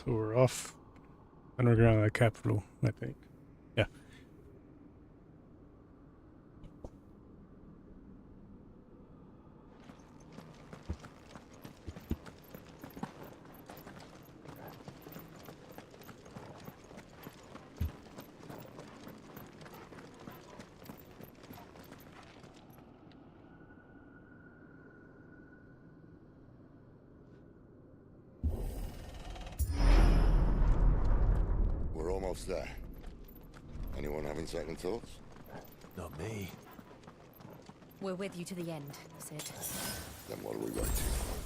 So we're off underground at the capital, I think. Yeah. We're almost there. Anyone having second thoughts? Not me. We're with you to the end, Sid. Then what are we waiting for?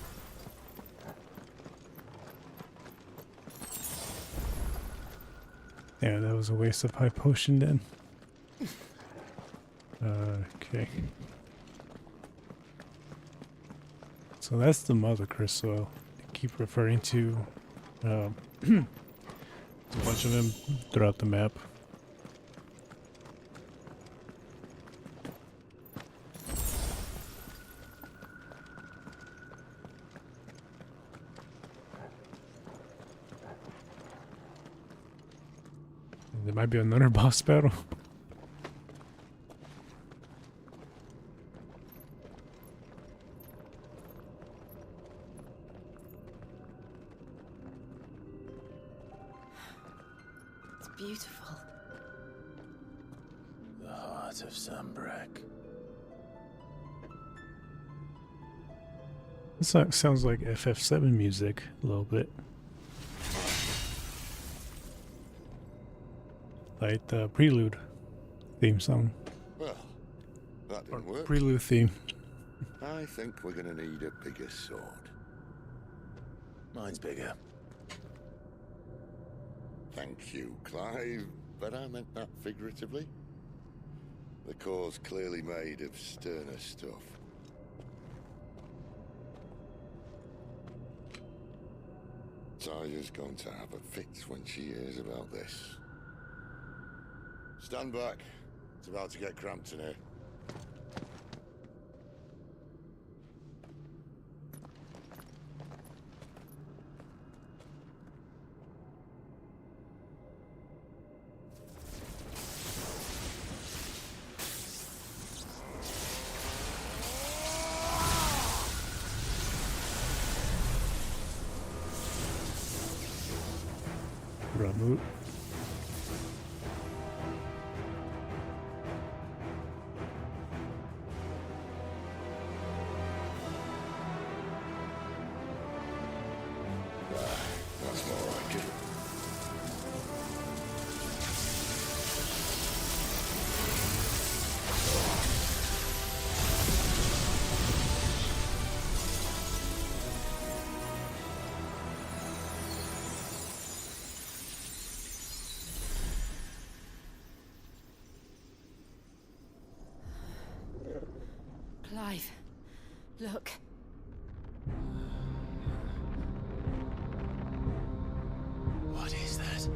Yeah, that was a waste of high potion then. Okay. So that's the mother crystal I keep referring to. There's a bunch of them throughout the map. There might be another boss battle. It's beautiful. The heart of Sunbreak. This sounds like FF7 music a little bit. Like the Prelude theme song. Well, that Or didn't work. Prelude theme. I think we're gonna need a bigger sword. Mine's bigger. Thank you, Clive, but I meant that figuratively. The core's clearly made of sterner stuff. Taya's going to have a fit when she hears about this. Stand back. It's about to get cramped in here. Ramut. That's more like it. Clive, look. What is that?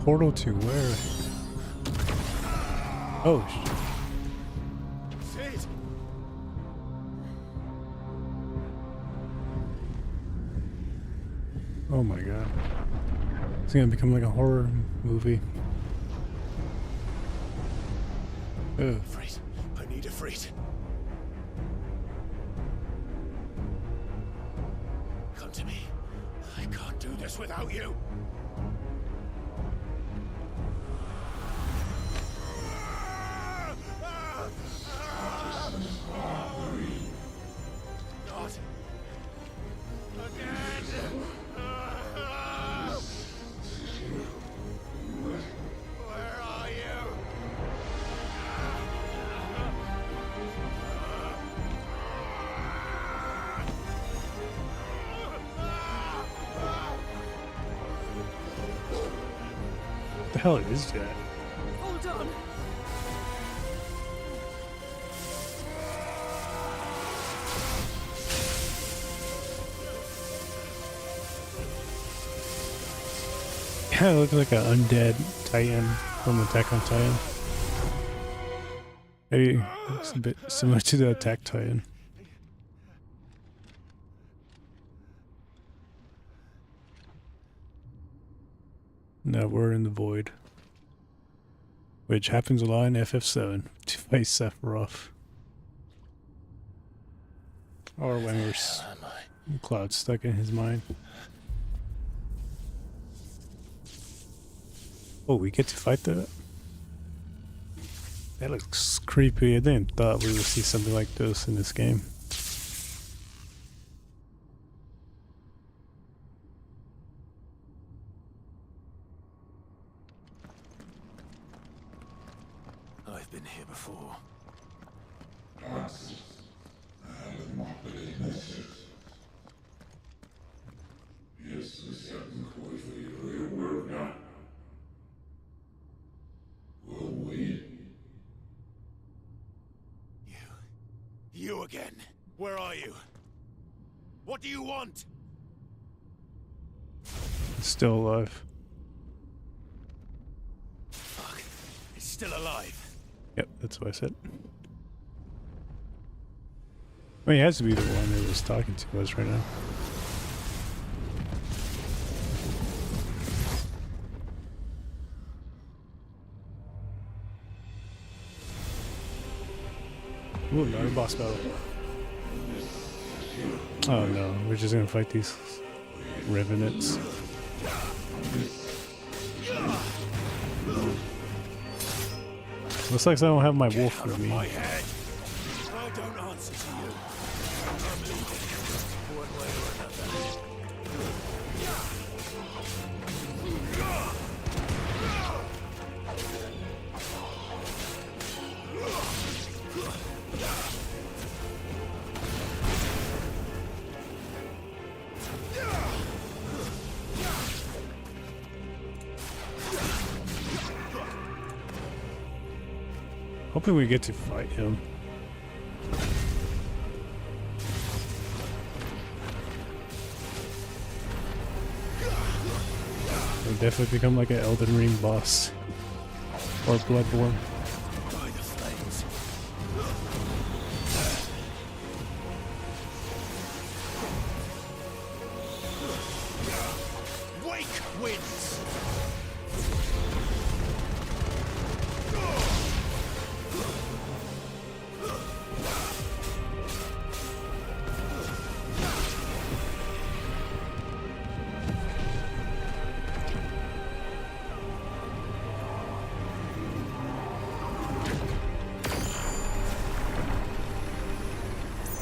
Portal to where? Oh, Sid! oh my god. It's gonna become like a horror movie. Ugh. Freight. I need a freight. Come to me. I can't do this without you. Not again. Where are you? What the hell is that? Hold on. Kinda looks like an undead Titan from Attack on Titan. Maybe it's a bit similar to the Attack Titan. Now we're in the void. Which happens a lot in FF7 to fight Sephiroth. Or when we're Cloud stuck in his mind. Oh, we get to fight that? That looks creepy. I didn't thought we would see something like this in this game. I've been here before. You again. Where are you? What do you want? Still alive. Fuck. It's still alive. Yep, that's what I said. I mean, he has to be the one that was talking to us right now. Ooh, another boss battle. Oh no, we're just gonna fight these Revenants. Looks like I don't have my wolf with me. My head. I don't answer to you. I'm leaving. One way or another. Hoping we get to fight him. He'll definitely become like an Elden Ring boss. Or Bloodborne. By the flames. Wake winds.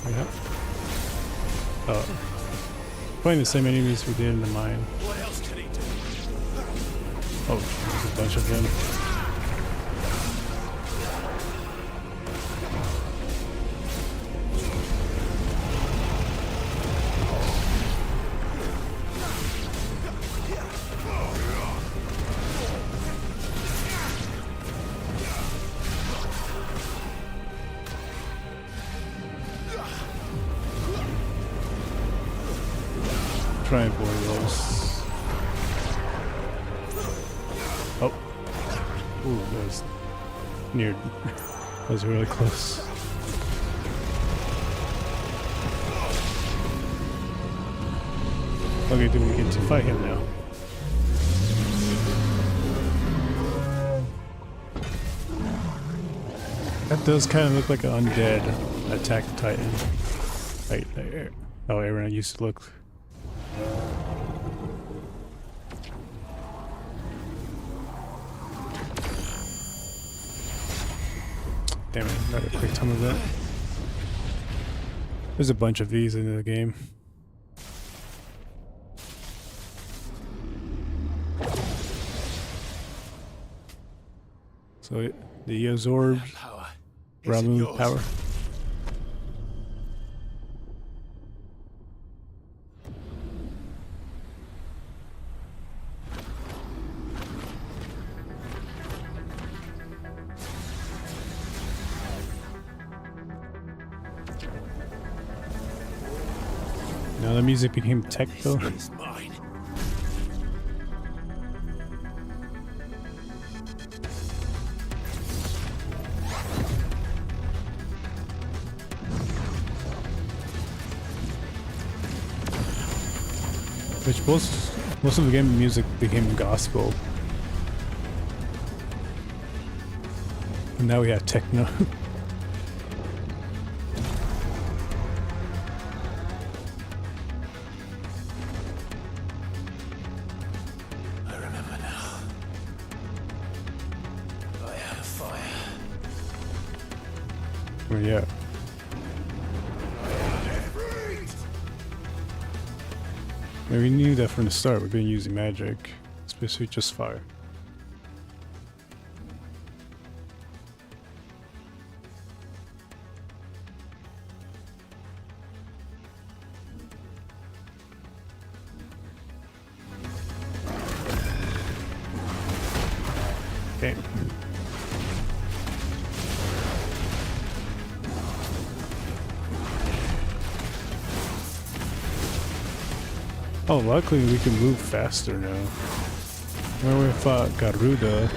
Yeah. Oh. Playing the same enemies we did in the mine. What else can he do? Oh, there's a bunch of them. Try and avoid those. Oh. Ooh, that was near. That was really close. Okay, do we get to fight him now? That does kind of look like an undead Attack Titan. Right there. Oh, everyone used to look. Damn it, not a quick time of that. There's a bunch of these in the game. So the Azorb Power. Ramu power. Now the music became techno. This is mine. Which boss Most of the game music became gospel. And now we have techno. I remember now. I had a fire. Where you at? We knew that from the start. We've been using magic, especially just fire. Okay. Oh, luckily we can move faster now. When we fought Garuda,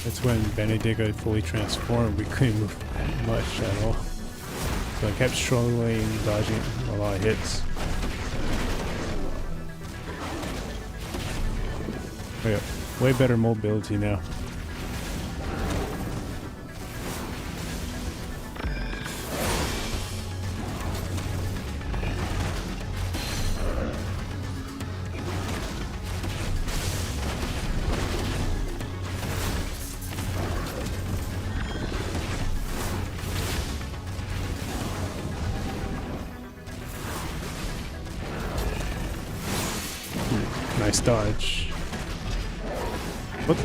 that's when Benedict got fully transformed, we couldn't move much at all. So I kept struggling, dodging a lot of hits. Oh yeah, way better mobility now. Nice dodge. What?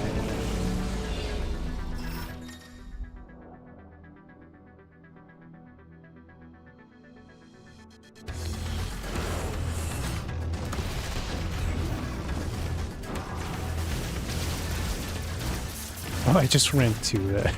Oh, I just ran to that.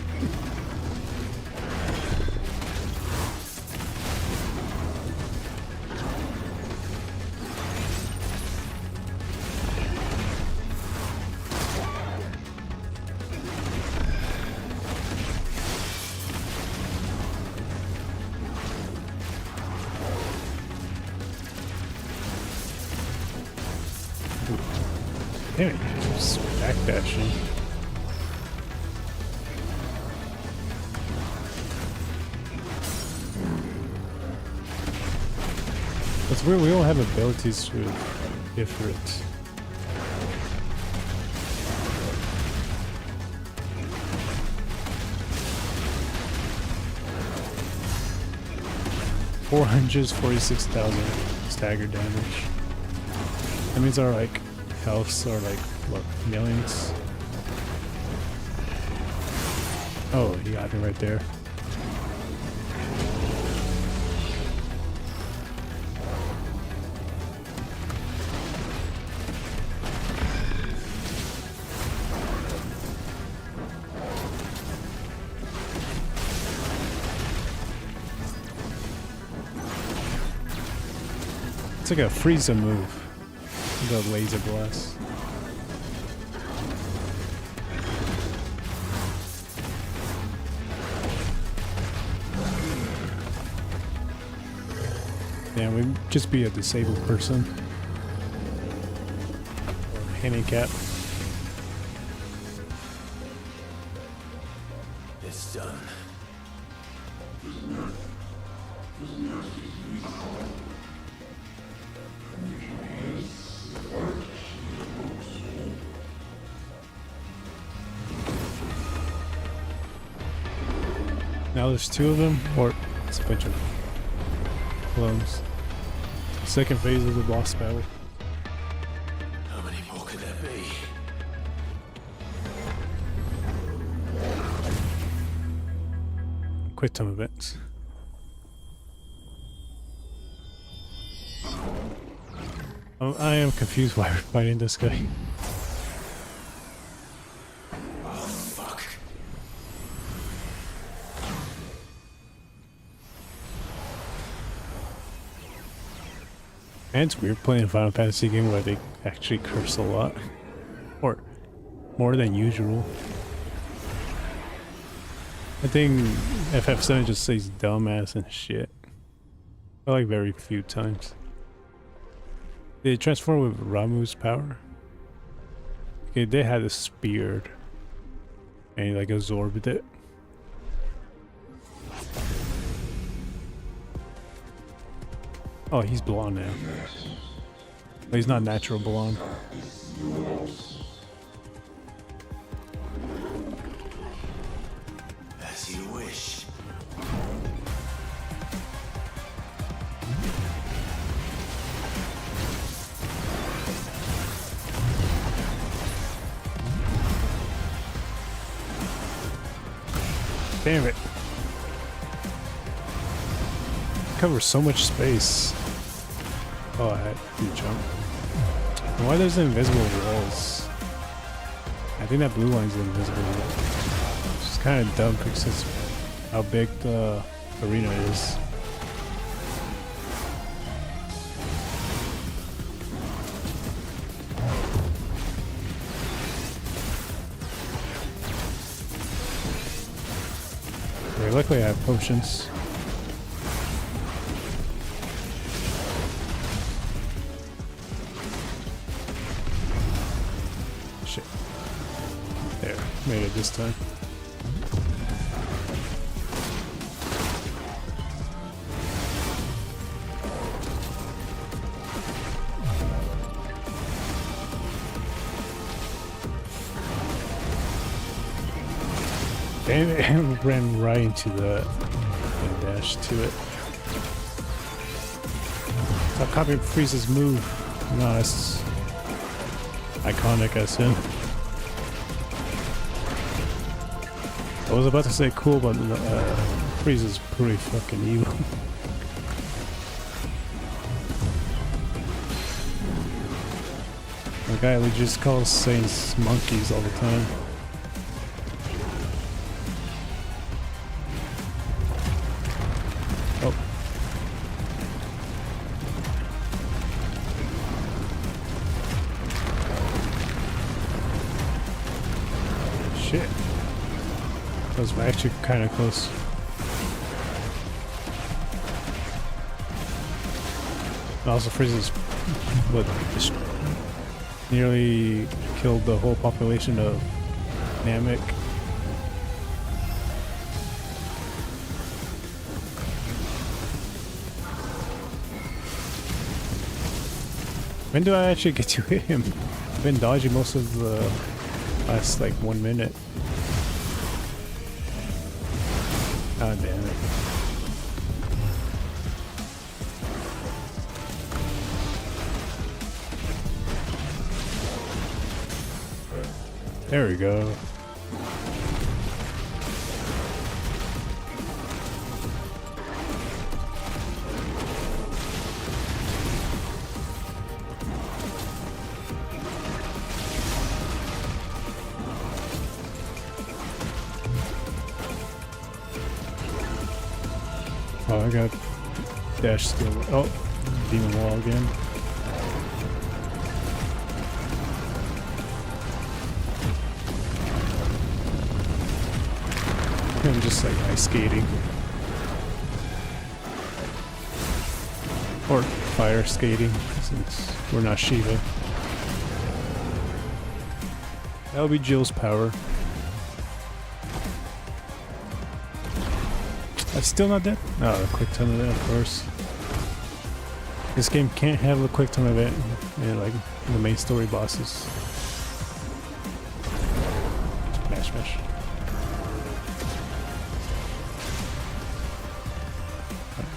Damn it, just backdashing. It's weird, we all have abilities with different. $446,000 stagger damage. That means our like healths are like what, millions? Oh, he got me right there. It's like a Frieza move. The laser blast. Yeah, we'd just be a disabled person. Or handicapped. It's done. Now there's two of them, or it's a bunch of clones. Second phase of the boss battle. How many more could there be? Quick time events. Oh, I am confused why we're fighting this guy. And it's weird playing a Final Fantasy game where they actually curse a lot. Or more than usual. I think FF7 just says dumbass and shit. But like very few times. They transform with Ramu's power. Okay, they had a speared. And he like absorbed it. Oh, he's blonde now. But he's not natural blonde. As you wish. Damn it. Covers so much space. Oh, I had to jump. Why there's invisible walls? I think that blue line's invisible. Which is kind of dumb because it's how big the arena is. Okay, luckily I have potions. Shit. There, made it this time. Damn it, I ran right into that and dashed to it. Stop copying Freeze's move. No, that's iconic as him. I was about to say cool, but Freeze is pretty fucking evil. The guy who just calls Saints monkeys all the time. Oh. Shit. That was actually kind of close. Also, Freeze's what nearly killed the whole population of Namek. When do I actually get to hit him? I've been dodging most of the last like 1 minute. Oh damn it. There we go. Oh, I got dash still. Oh, demon wall again. I'm just like ice skating. Or fire skating, since we're not Shiva. That would be Jill's power. I'm still not dead? Oh, the quick time event, of course. This game can't have a quick time event in like the main story bosses. Smash, smash.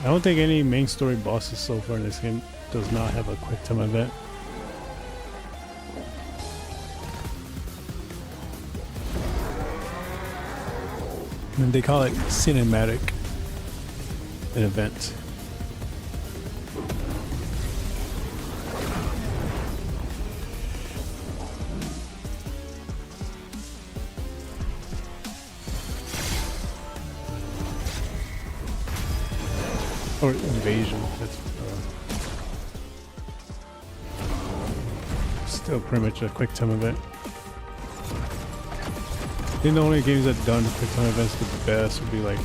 I don't think any main story bosses so far in this game does not have a quick time event. And they call it cinematic an event. Or invasion. That's still pretty much a quick time event. I think the only games that done quick time events the best would be like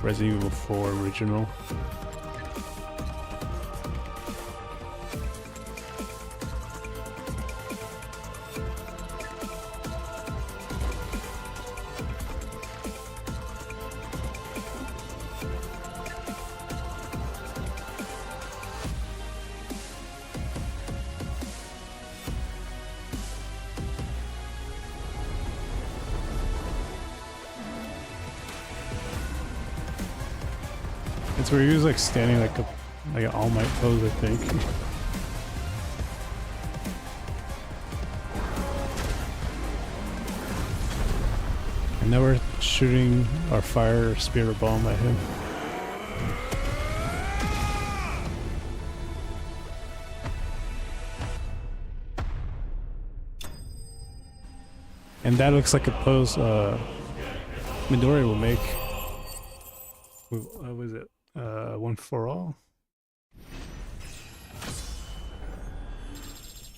Resident Evil 4 original. It's where he was like standing like an All Might pose, I think. And now we're shooting our fire spirit bomb at him. And that looks like a pose Midori will make. What was it? One for all?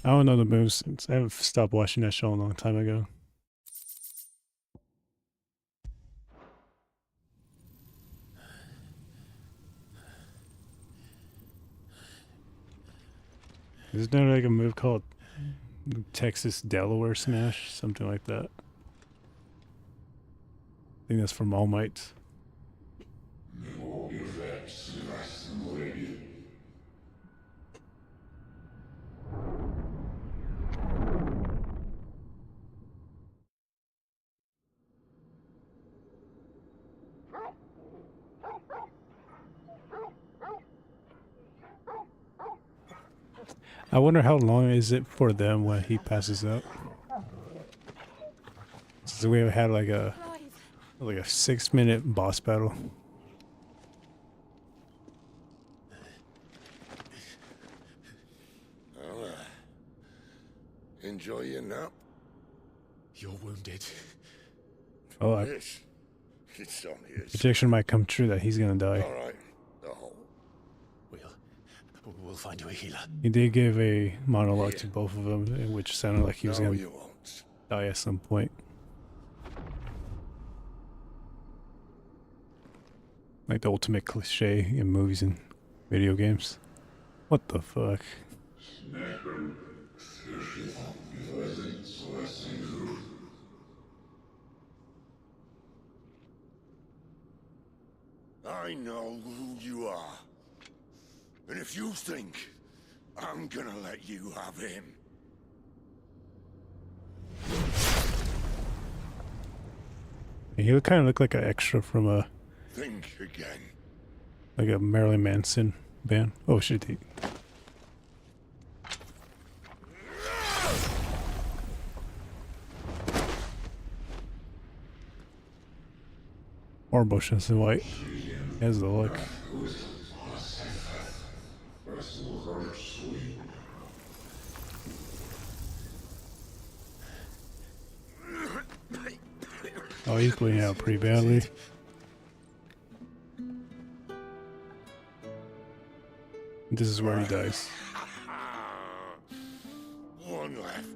I don't know the moves since I have stopped watching that show a long time ago. Isn't there like a move called Texas Delaware Smash? Something like that. I think that's from All Might. I wonder how long is it for them when he passes out? So we have had like a 6-minute boss battle. Well, enjoy your nap. You're wounded. Oh, Yes. It's only a prediction might come true that he's gonna die. all right. Oh, We'll find you a healer. He did give a monologue to both of them, which sounded like he was no, gonna you won't. die at some point. Like the ultimate cliche in movies and video games. What the fuck? I know who you are. And if you think I'm gonna let you have him. He kind of looked like an extra from a Think again. like a Marilyn Manson band. Oh shit! More bushes in white. He has the look. Oh, he's bleeding out pretty badly. This is where he dies. One left.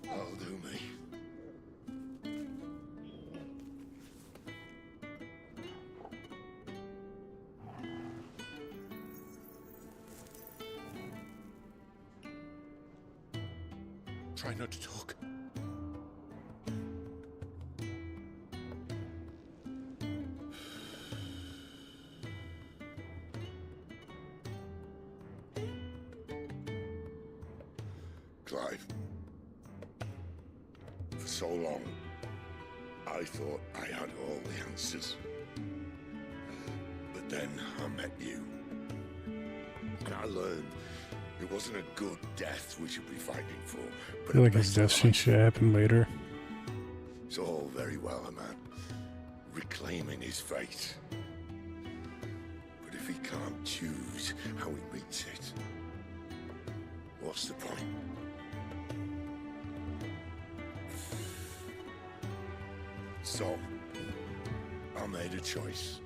That'll do me. Try not to talk. Clive. For so long, I thought I had all the answers. But then I met you. And I learned it wasn't a good death we should be fighting for, I but feel a like his better death life. should happen later. It's all very well, a man reclaiming his fate. But if he can't choose how he meets it, what's the point? So, I made a choice.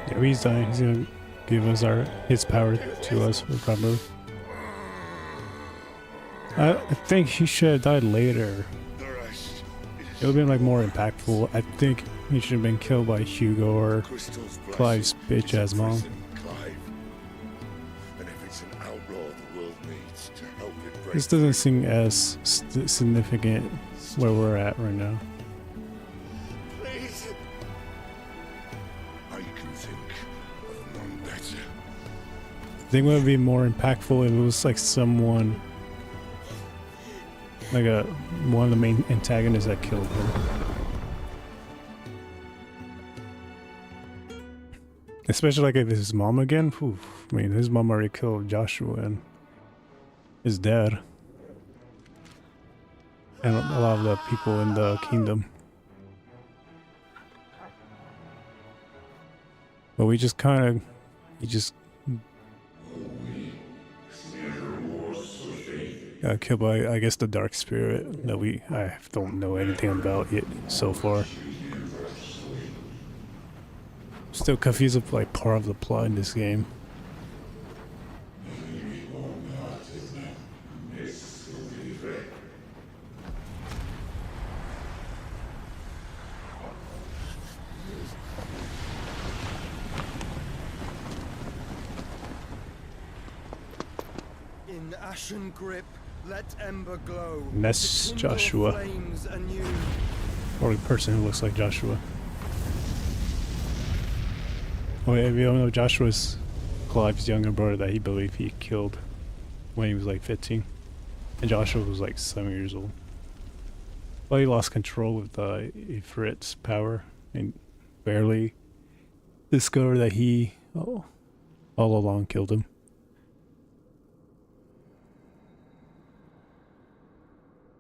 Yeah, he's dying. He's gonna give us his power to us, probably. I think he should have died later. The rest It is would have been like more impactful. I think he should have been killed by Hugo or Crystal's Clive's blessing bitch is ass a mom. prison, Clive. And if it's an outlaw the world needs to help it break This doesn't seem as significant where we're at right now. Please. I can think of none better. I think it would be more impactful if it was like someone, like one of the main antagonists that killed him. Especially like if it's his mom again. Whew. I mean, his mom already killed Joshua and his dad. And a lot of the people in the kingdom. But we just kind of, he just got killed by, I guess, the dark spirit that I don't know anything about yet so far. Still confused with like part of the plot in this game. In ashen grip, let ember glow. And that's To kindle Joshua. flames anew. Or the person who looks like Joshua. Oh yeah, we don't know Joshua's Clive's younger brother that he believed he killed when he was like 15. And Joshua was like 7 years old. Well, he lost control with Ifrit's power and barely discovered that he all along killed him.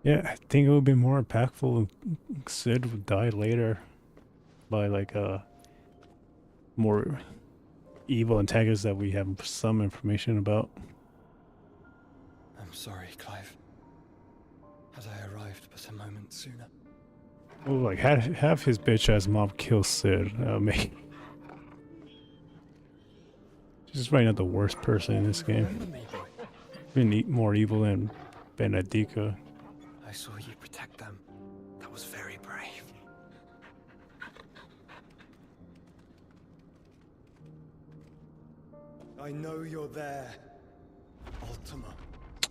Yeah, I think it would be more impactful if Sid would die later by like more evil antagonists that we have some information about. I'm sorry, Clive. Had I arrived but a moment sooner. Oh, like have his bitch ass mom kill Sid. Me. She's right not the worst person in this game. Remember me, boy? Been more evil than Benedica. I saw you protect them. That was very brave. I know you're there, Ultima.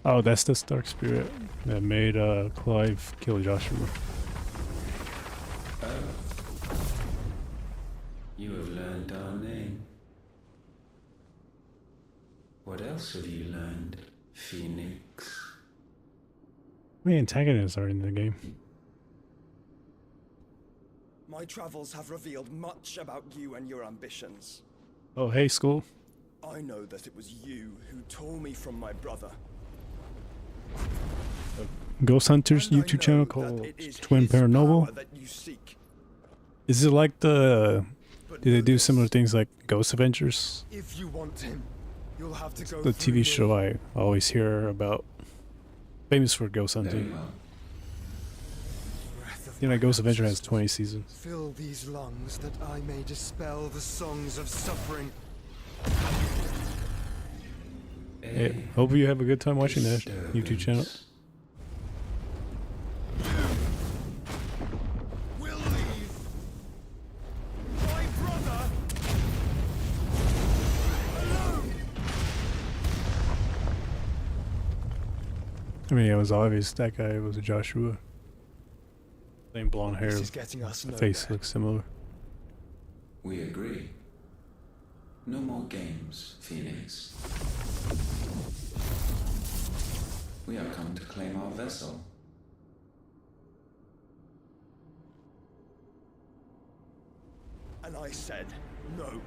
Oh, that's the dark spirit that made Clive kill Joshua. You have learned our name. What else have you learned, Phoenix? How many antagonists are in the game? My travels have revealed much about you and your ambitions. Oh, hey, school. I know that it was you who tore me from my brother. Ghost Hunters And I YouTube channel know called that it is Twin his Paranormal. power that you seek. Is it like the... But Do they know do this, similar things like Ghost Adventures? If you want him, you'll have to go The through TV me. show I always hear about. Famous for ghost Very hunting. well. Breath of You know, my Ghost Adventure has ancestors. 20 seasons. Fill these lungs that I may dispel the songs of suffering. Hey, hope you have a good time watching that YouTube channel. We'll leave. My brother. Alone. I mean, it was obvious that guy was a Joshua. Same blonde hair, This is getting us the face nowhere. looks similar. We agree. No more games, Phoenix. We have come to claim our vessel. And I said no.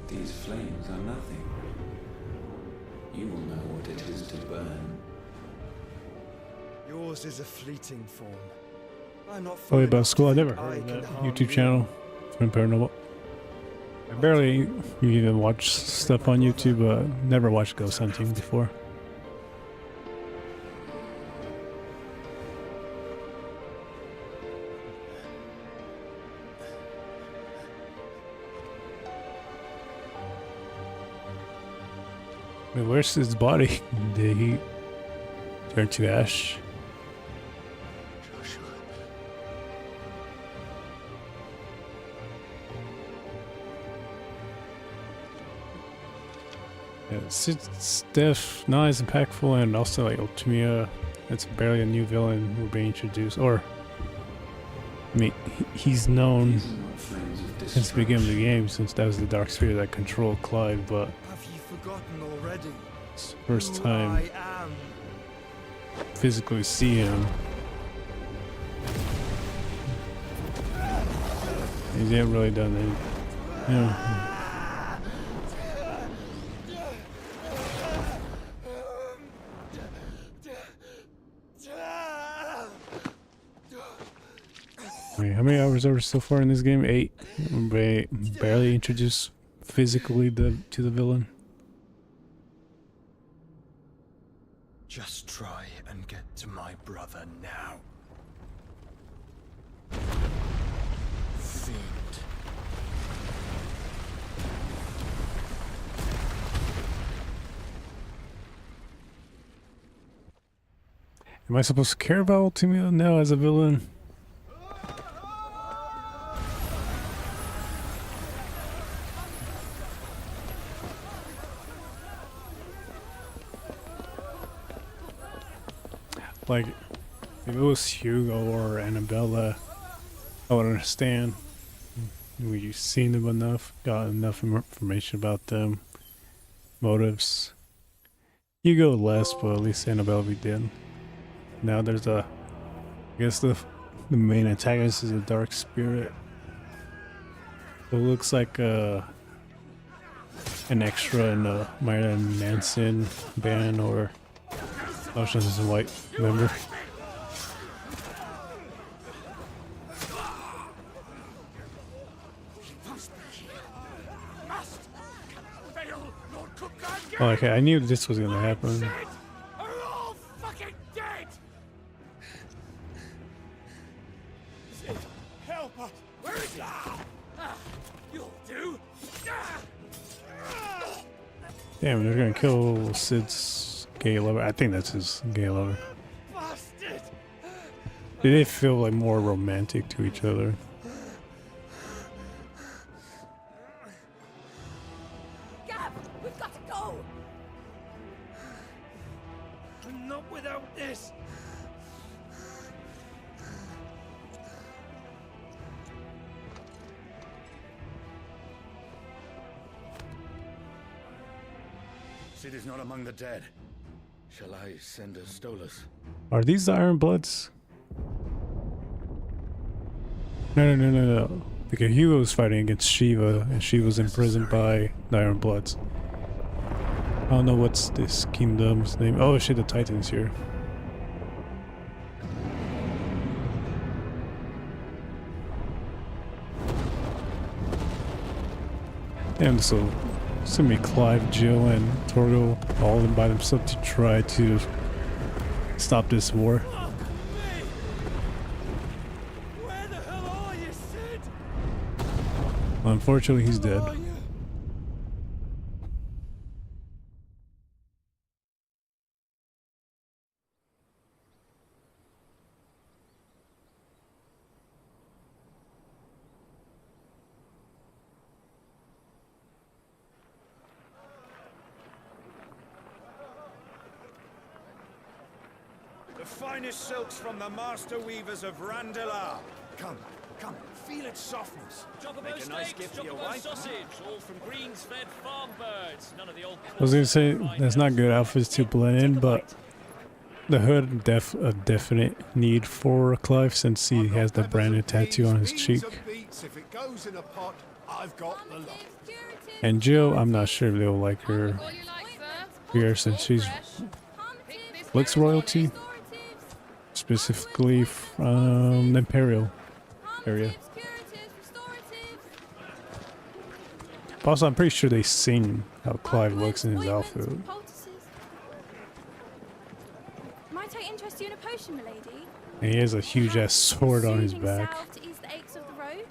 These flames are nothing. You will know what it is to burn. Yours is a fleeting form. I'm not Oh, fool about enough to school? I think never heard of can that harm YouTube you. channel. Twin Paranormal. I barely even watch stuff on YouTube. Never watched ghost hunting before. Wait, where's his body? Did he turn to ash? Joshua. Yeah, it's nice, impactful, and also like Ultimia. It's barely a new villain we're being introduced. Or, I mean, he's known These are not flames of since the beginning of the destruction. game, since that was the Dark Spirit that controlled Clive, but Have you forgotten already? it's the first Who time I am. physically see him. He hasn't really done anything. Yeah. Wait, how many hours are we so far in this game? 8. Barely introduced physically to the villain. Just try and get to my brother now. Fiend. Am I supposed to care about Ultimia now as a villain? Like, if it was Hugo or Annabella, I would understand. We've seen them enough, got enough information about them, motives. Hugo less, but at least Annabella we did. Now there's I guess the main antagonist is a Dark Spirit. So it looks like an extra in a Marilyn Manson band or Oceans is a white member. Oh, okay, I knew this was gonna happen. Are all fucking dead! Sid, help us! Where is he? You'll do! Damn, they're gonna kill Sid's gay lover. I think that's his gay lover. Bastard! They feel like more romantic to each other. Gab, we've got to go. Not without this! Sid is not among the dead. Shall I send a Stolas? Are these the Iron Bloods? No. Because Hugo was fighting against Shiva, and she was imprisoned by the Iron Bloods. I don't know what's this kingdom's name. Oh shit, the Titan's here. And so it's gonna be Clive, Jill, and Torgo all in by themselves to try to stop this war. Where the hell are you, Sid? Unfortunately, he's dead. Are you? The finest silks from the master weavers of Randalar. Come, feel its softness. Make a nice gift for your wife. Sausage, all from greens-fed farm birds. None of the old. I was gonna say that's not good outfits to blend in, but the hood a definite need for Clive since he has the branded tattoo on his cheek. If it goes in a pot, I've got the lot. And Jill, I'm not sure if they'll like her here since she's looks royalty, specifically from the Imperial area. Also, I'm pretty sure they've seen how Clive looks in his outfit. Might I interest you in a potion, milady? And he has a huge ass sword on his back. Salve to ease the aches of the road?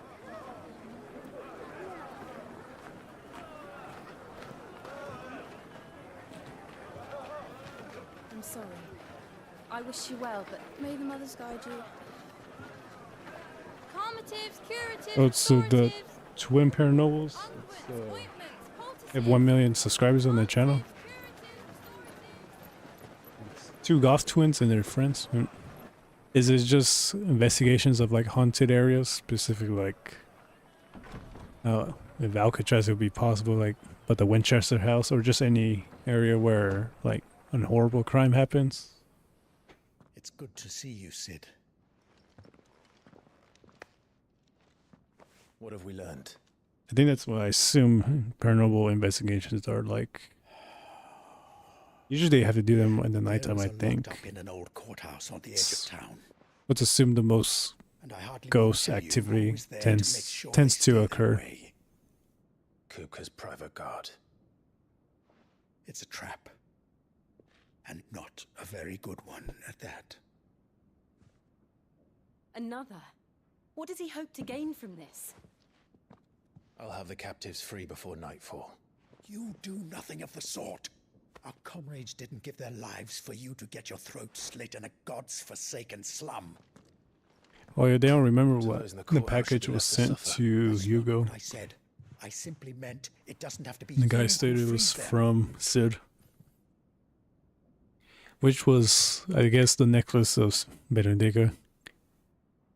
I'm sorry. I wish you well, but may the mothers guide you. Calmatives, curatives, Oh, so the restoratives, twin pair nobles. unguents, ointments, poultices. have 1 million subscribers on the channel. 2 goth twins and their friends. Is it just investigations of like haunted areas, specifically like if Alcatraz would be possible, like but the Winchester house, or just any area where like a horrible crime happens? It's good to see you, Sid. What have we learned? I think that's what I assume paranormal investigations are like. Usually they have to do them in the nighttime, I think. Up in an old courthouse on the edge of town. Let's assume the most ghost activity tends to occur. Kupka's private guard. It's a trap. And not a very good one at that. Another? What does he hope to gain from this? I'll have the captives free before nightfall. You do nothing of the sort. Our comrades didn't give their lives for you to get your throat slit in a god's forsaken slum. Oh yeah, they don't remember what the package was sent to Hugo. I said, I simply meant it doesn't have to be. The guy stated it was from Sid, which was, I guess, the necklace of Benedica,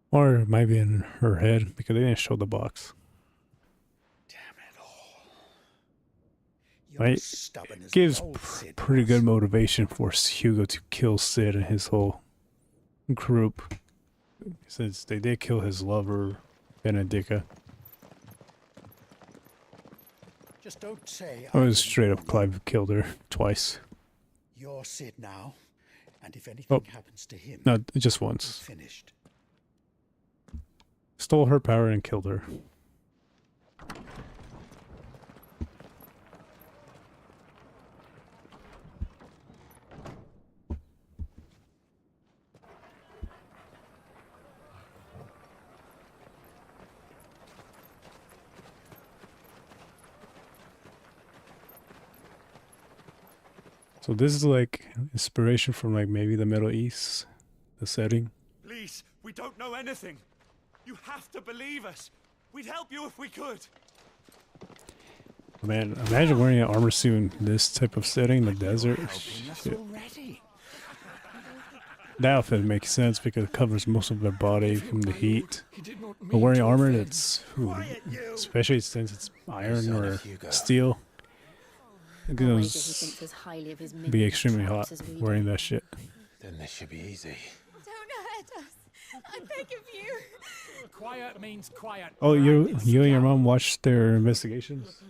or it might be in her head because they didn't show the box. Right? Gives pretty good motivation for Hugo to kill Sid and his whole group, since they did kill his lover, Benedica. Just don't say I was straight up Clive killed her twice. You're Sid now, and if anything happens to him, no, just once. Finished. Stole her power and killed her. So this is like inspiration from like maybe the Middle East, the setting. Please, we don't know anything. You have to believe us. We'd help you if we could. Man, imagine wearing an armor suit in this type of setting in the desert. Shit. That outfit makes sense because it covers most of their body from the heat. But wearing armor that's, especially since it's iron or steel, it's gonna be extremely hot wearing that shit. Then this should be easy. Don't hurt us. I beg of you. Quiet means quiet. Oh, you and your mom watched their investigations?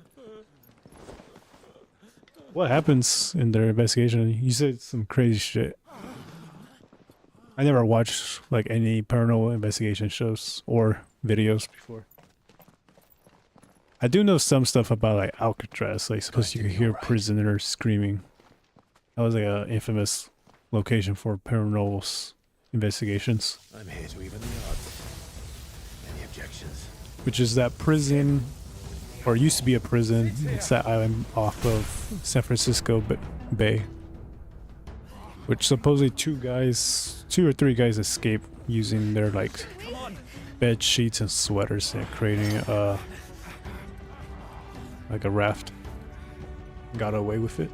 What happens in their investigation? You said some crazy shit. I never watched like any paranormal investigation shows or videos before. I do know some stuff about like Alcatraz, like because you could hear prisoners screaming. That was like an infamous location for paranormal investigations. I'm here to even the odds. Any objections? Which is that prison, or used to be a prison. It's that island off of San Francisco Bay. Which supposedly 2 or 3 guys escaped using their like bed sheets and sweaters and creating like a raft. Got away with it.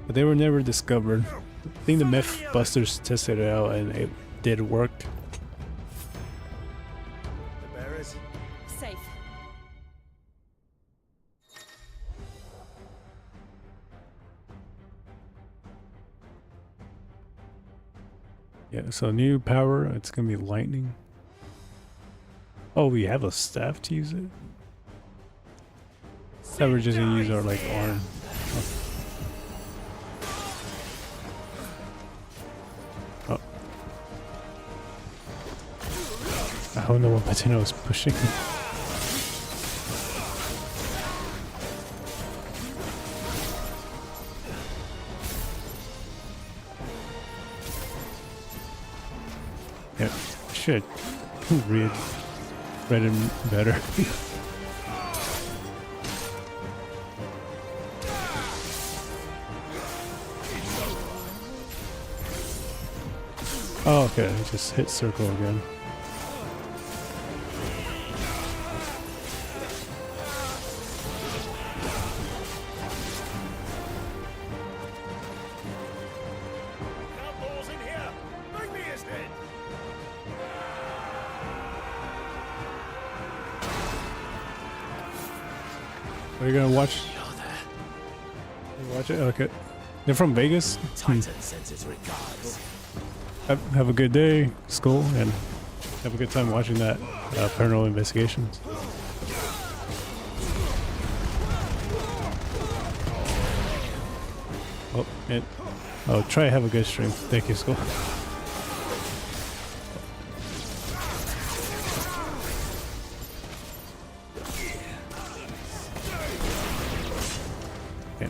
But they were never discovered. I think the Mythbusters tested it out and it did work. The bearers? Safe. Yeah, so new power, it's gonna be lightning. Oh, we have a staff to use it? That we're just gonna use our like arm. Oh. I don't know what Patino is pushing. Yeah, shit. Read him better. Oh, okay, I just hit circle again. Are you gonna watch? You watch it? Okay. They're from Vegas? Titan sends his regards. Have a good day, school, and have a good time watching that Paranormal Investigations. Oh, and try to have a good stream. Thank you, school. Yeah.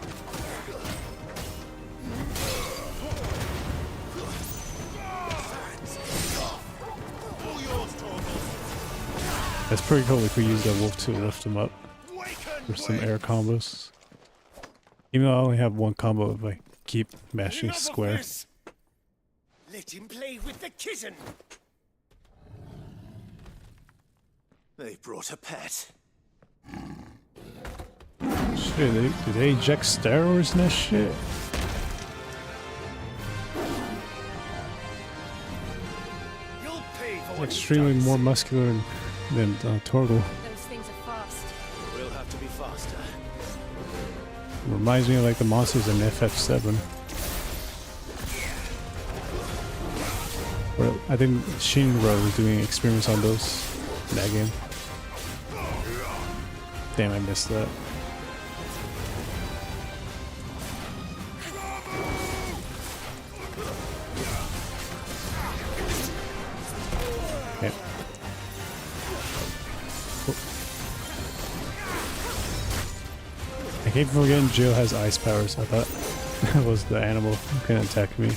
That's pretty cool if we use that wolf to lift him up for some air combos. Even though I only have one combo if I keep mashing square. Let him play with the kitten. They brought a pet. Shit, did they eject steroids in that shit? You'll pay for what Extremely you've done. more muscular than Torgal. Those things are fast. We'll have to be faster. Reminds me of like the monsters in FF7. Where I think Shinra was doing experiments on those in that game. Damn, I missed that. Okay. I keep forgetting Jill has ice powers. I thought that was the animal who can attack me.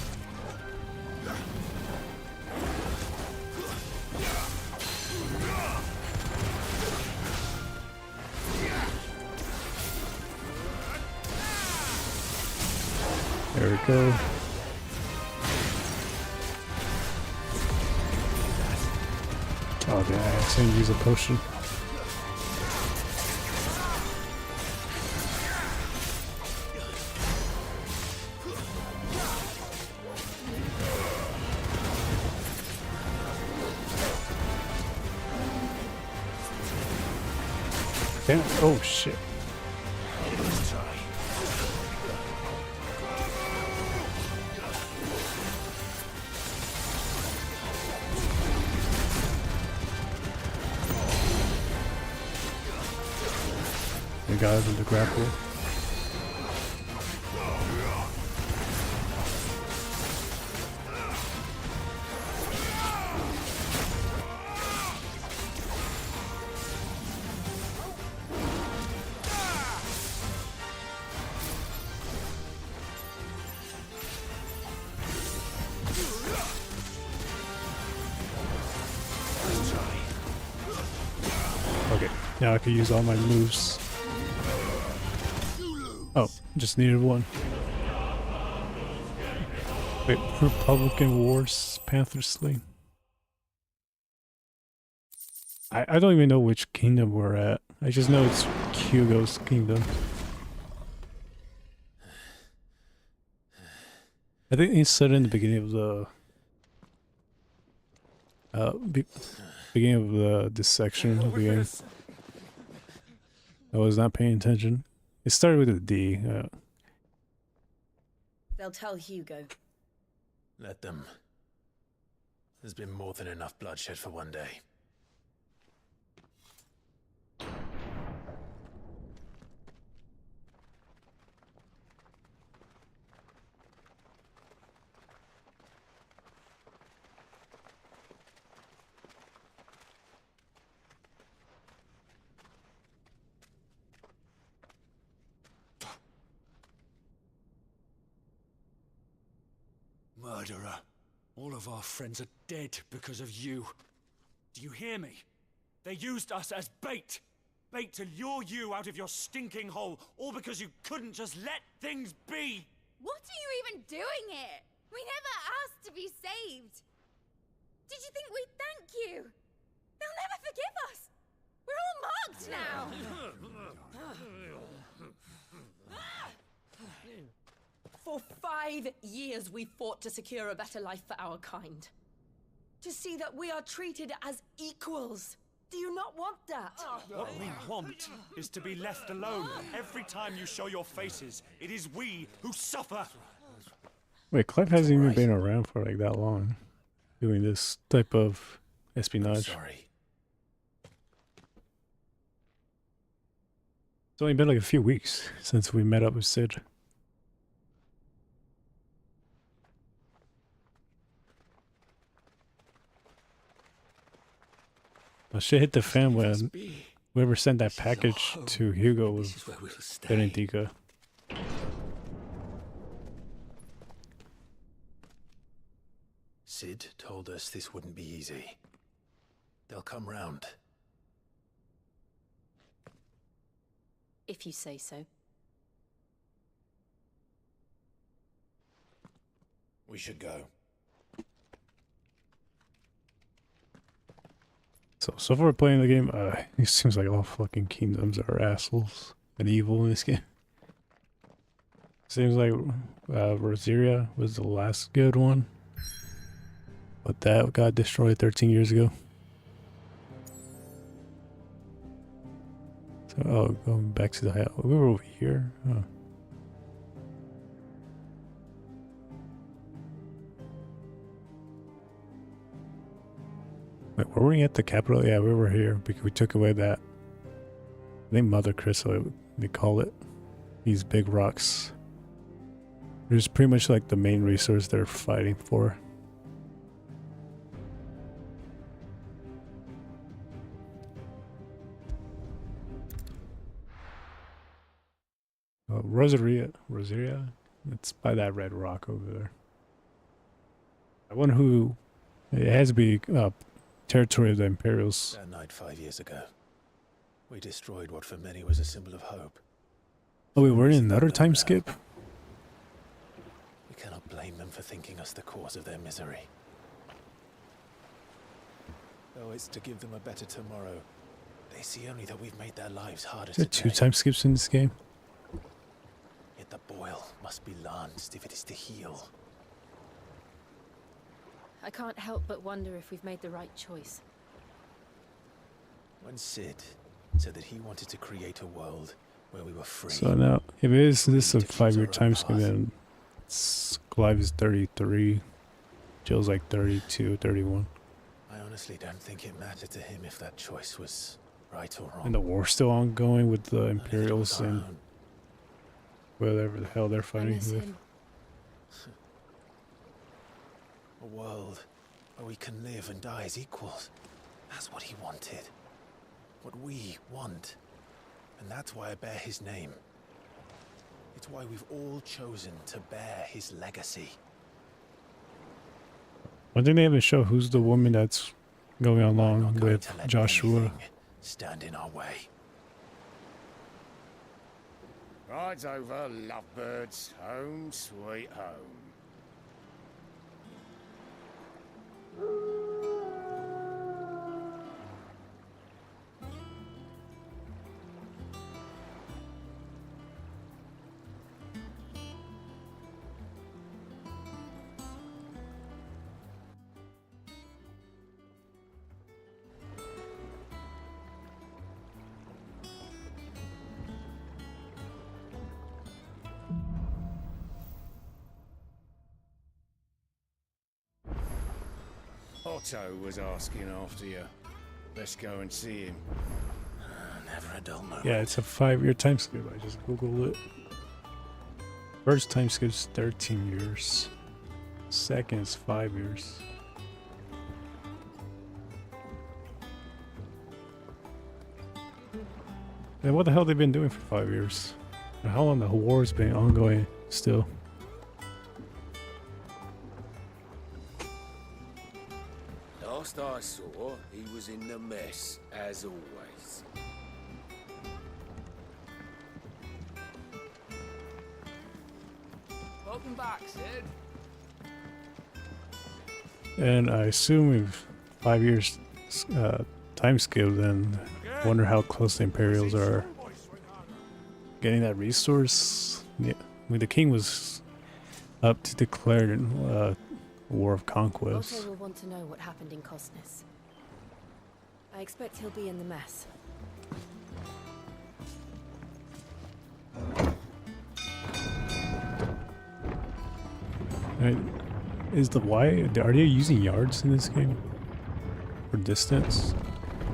There we go. Oh yeah, I accidentally use a potion. Damn it. Oh shit. Let's try. The guys with the grapple. Okay, now I can use all my moves. Oh, just needed one. Wait, Republican Wars, Panther Slain. I don't even know which kingdom we're at. I just know it's Hugo's kingdom. I think it's set in the beginning of the beginning of this section of the game. I was not paying attention. It started with a D. They'll tell Hugo. Let them. There's been more than enough bloodshed for one day. Murderer. All of our friends are dead because of you. Do you hear me? They used us as bait. Bait to lure you out of your stinking hole, all because you couldn't just let things be. What are you even doing here? We never asked to be saved. Did you think we'd thank you? They'll never forgive us. We're all marked now. For 5 years we fought to secure a better life for our kind. To see that we are treated as equals. Do you not want that? What we want is to be left alone. Every time you show your faces, it is we who suffer. Wait, Clive hasn't even been around for like that long, doing this type of espionage. Sorry. It's only been like a few weeks since we met up with Sid. Well, shit hit the fan when whoever sent that package to Hugo was Benedica. Sid told us this wouldn't be easy. They'll come round. If you say so. We should go. So far playing the game, it seems like all fucking kingdoms are assholes and evil in this game. Seems like Rosaria was the last good one, but that got destroyed 13 years ago. So, oh, going back to the house. We were over here. Oh. Wait, were we at the capital? Yeah, we were here because we took away that. I think Mother Crystal, they call it. These big rocks. There's pretty much like the main resource they're fighting for. Rosaria. It's by that red rock over there. I wonder who. It has to be territory of the Imperials. That night 5 years ago, we destroyed what for many was a symbol of hope. Oh, we were in another time skip? We cannot blame them for thinking us the cause of their misery. Though it's to give them a better tomorrow, they see only that we've made their lives harder Is there today. 2 time skips in this game? Yet the boil must be lanced if it is to heal. I can't help but wonder if we've made the right choice. When Sid said that he wanted to create a world where we were free. So now, if it is this a 5-year time skip, then Clive is 33, Jill's like 32, 31. I honestly don't think it mattered to him if that choice was right or wrong. And the war's still ongoing with the Imperials and whatever the hell they're I fighting miss with. him. A world where we can live and die as equals. That's what he wanted. What we want. And that's why I bear his name. It's why we've all chosen to bear his legacy. Why didn't they even show who's the woman that's going along with Joshua? Stand in our way. Rides over, lovebirds, home sweet home. Otto was asking after you. Let's go and see him. Never a dull moment. Yeah, it's a 5-year time skip. I just googled it. First time skip's 13 years. Second is 5 years. And what the hell they been doing for 5 years? And how long the war's been ongoing still? Last I saw, he was in the mess, as always. Welcome back, Sid. And I assume if 5 years time skip, then wonder how close the Imperials are getting that resource. Yeah, I mean the king was up to declare War of Conquest. Otto will want to know what happened in Cosnus. I expect he'll be in the mess. Is the Y? Are they using yards in this game? For distance?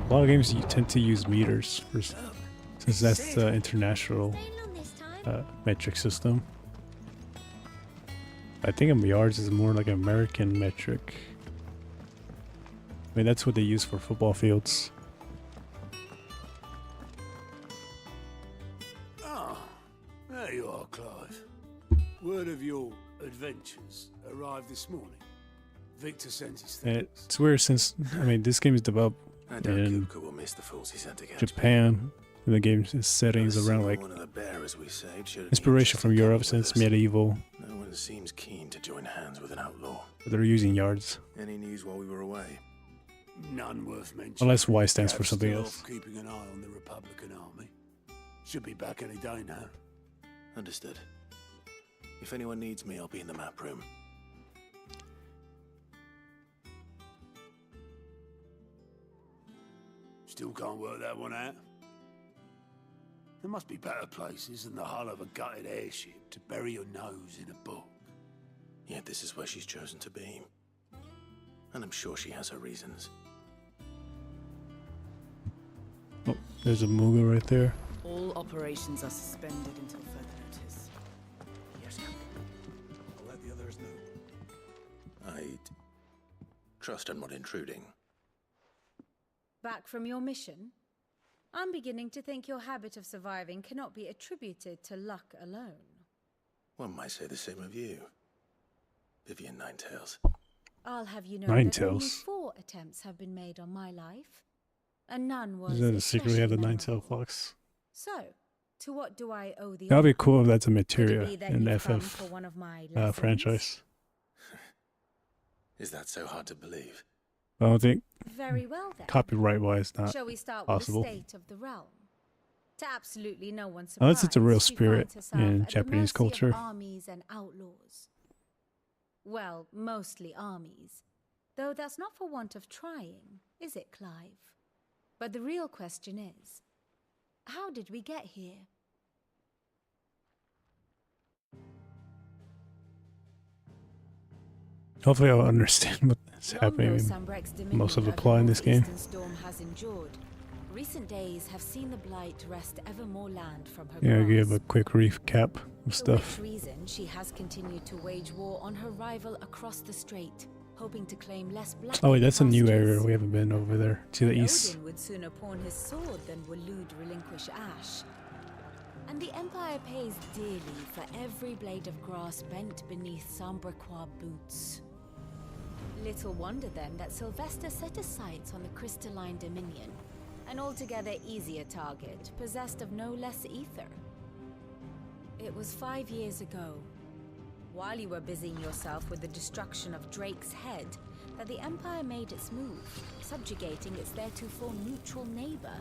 A lot of games you tend to use meters for, since that's the international metric system. I think yards is more like an American metric. I mean, that's what they use for football fields. Ah, there you are, Clive. Word of your adventures arrived this morning. Victor sent his thanks. It's weird since, I mean, this game is developed in will miss the fools he sent to catch Japan. And the game's settings around like one of the bearers we saved showed an inspiration from interest in Europe coming with since us. medieval. No one seems keen to join hands with an outlaw. But they're using yards. Any news while we were away? None worth mentioning. Unless Y stands for Perhaps something still else. off keeping an eye on the Republican army. Should be back any day now. Understood. If anyone needs me, I'll be in the map room. Still can't work that one out. There must be better places than the hull of a gutted airship to bury your nose in a book. Yet this is where she's chosen to be. And I'm sure she has her reasons. Oh, there's a Muga right there. All operations are suspended until further notice. Yes, Captain. I'll let the others know. I'd trust I'm not intruding. Back from your mission? I'm beginning to think your habit of surviving cannot be attributed to luck alone. One might say the same of you, Vivian Ninetails. I'll have you know Nine that only tails. 4 attempts have been made on my life, and none was Is that a secret we have the especially nine-tail memorable. fox? So, to what do I owe the That'd be honor? cool if that's a Could it materia be that in the you've come FF for one of my lessons? franchise. Is that so hard to believe? I don't think Very well then. copyright-wise not Shall we start possible. with the state of the realm? To absolutely no one's surprise, Unless it's a real she spirit finds herself in at the Japanese mercy of culture. armies and outlaws. Well, mostly armies. Though that's not for want of trying, is it, Clive? But the real question is, how did we get here? Hopefully I'll understand what's Long happening though in Sunbreck's dominion most of the over plot in this game. northeastern Storm has endured, recent days have seen the Blight wrest ever more land from her Yeah, give a grasp. quick recap of For stuff. which reason she has continued to wage war on her rival across the strait, hoping to claim less black. Oh wait, that's a new area. pastures. We haven't been over there. To the east. Odin would sooner pawn his sword than Waloed relinquish Ash. And the Empire pays dearly for every blade of grass bent beneath Sambrequois boots. Little wonder then that Sylvester set his sights on the crystalline dominion, an altogether easier target, possessed of no less ether. It was 5 years ago, while you were busying yourself with the destruction of Drake's head, that the Empire made its move, subjugating its theretofore neutral neighbor.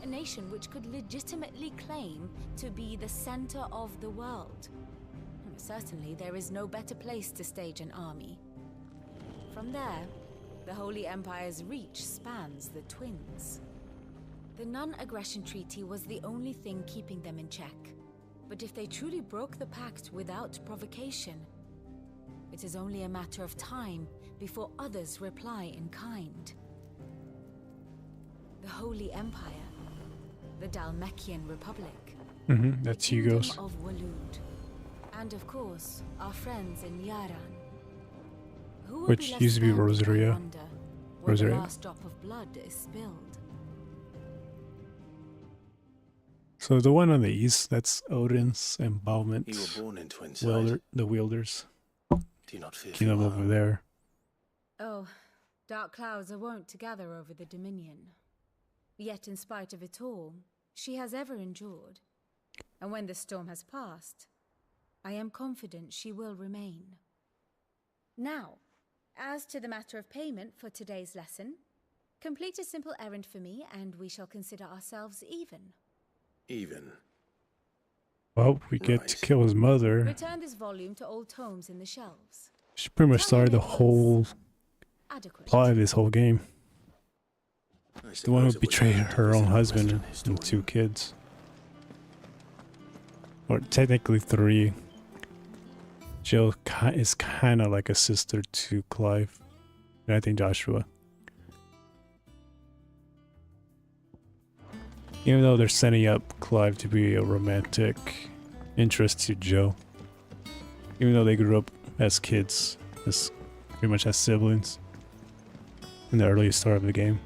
A nation which could legitimately claim to be the center of the world. Certainly, there is no better place to stage an army. From there, the Holy Empire's reach spans the Twins. The non-aggression treaty was the only thing keeping them in check. But if they truly broke the pact without provocation, it is only a matter of time before others reply in kind. The Holy Empire, the Dalmekian Republic, That's the Kingdom Hugo's. of Waloed, and of course, our friends in Yaran. Who will Which left used to be standing, I Rosaria. wonder, when the Rosaria. last drop of blood is spilled? So the one on the east, that's Odin's involvement. You were born in Twinside. The Wielders. Do you not fear for Kingdom your over home? there. Oh, dark clouds are wont to gather over the Dominion. Yet in spite of it all, she has ever endured. And when the storm has passed, I am confident she will remain. Now, as to the matter of payment for today's lesson, complete a simple errand for me and we shall consider ourselves even. Even. Well, we get to Right. kill his mother. Return this volume to old tomes in the shelves. She pretty much Tell me started the it was whole adequate. plot of this whole game. The one who betrayed her own husband and 2 kids. Or technically 3. Jill is kind of like a sister to Clive. And I think Joshua. Even though they're setting up Clive to be a romantic interest to Jill. Even though they grew up as kids, as pretty much as siblings in the earliest start of the game.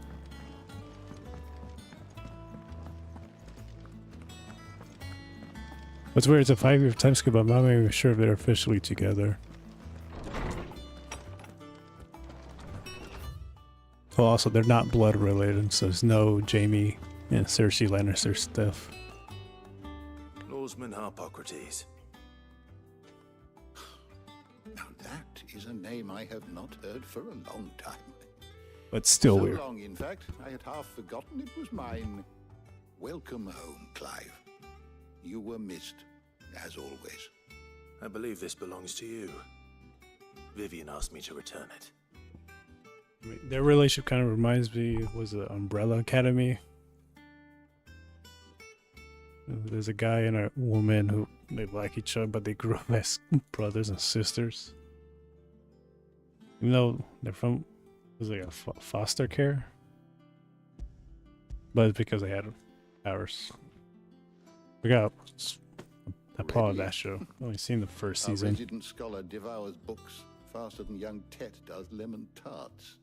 What's weird, it's a 5-year time skip, but I'm not even sure if they're officially together. Oh, also, they're not blood related, so there's no Jaime and Cersei Lannister stuff. Lawsman Harpocrates. Now that is a name I have not heard for a long time. But still so weird. Long, in fact, I had half forgotten it was mine. Welcome home, Clive. You were missed, as always. I believe this belongs to you. Vivian asked me to return it. I mean, their relationship kind of reminds me, was it Umbrella Academy? There's a guy and a woman who they like each other, but they grew up as brothers and sisters. Even though they're from, it was like a foster care, but it's because they had powers. I applaud that show. I've only seen the first season. Our resident scholar devours books faster than young Tet does lemon tarts.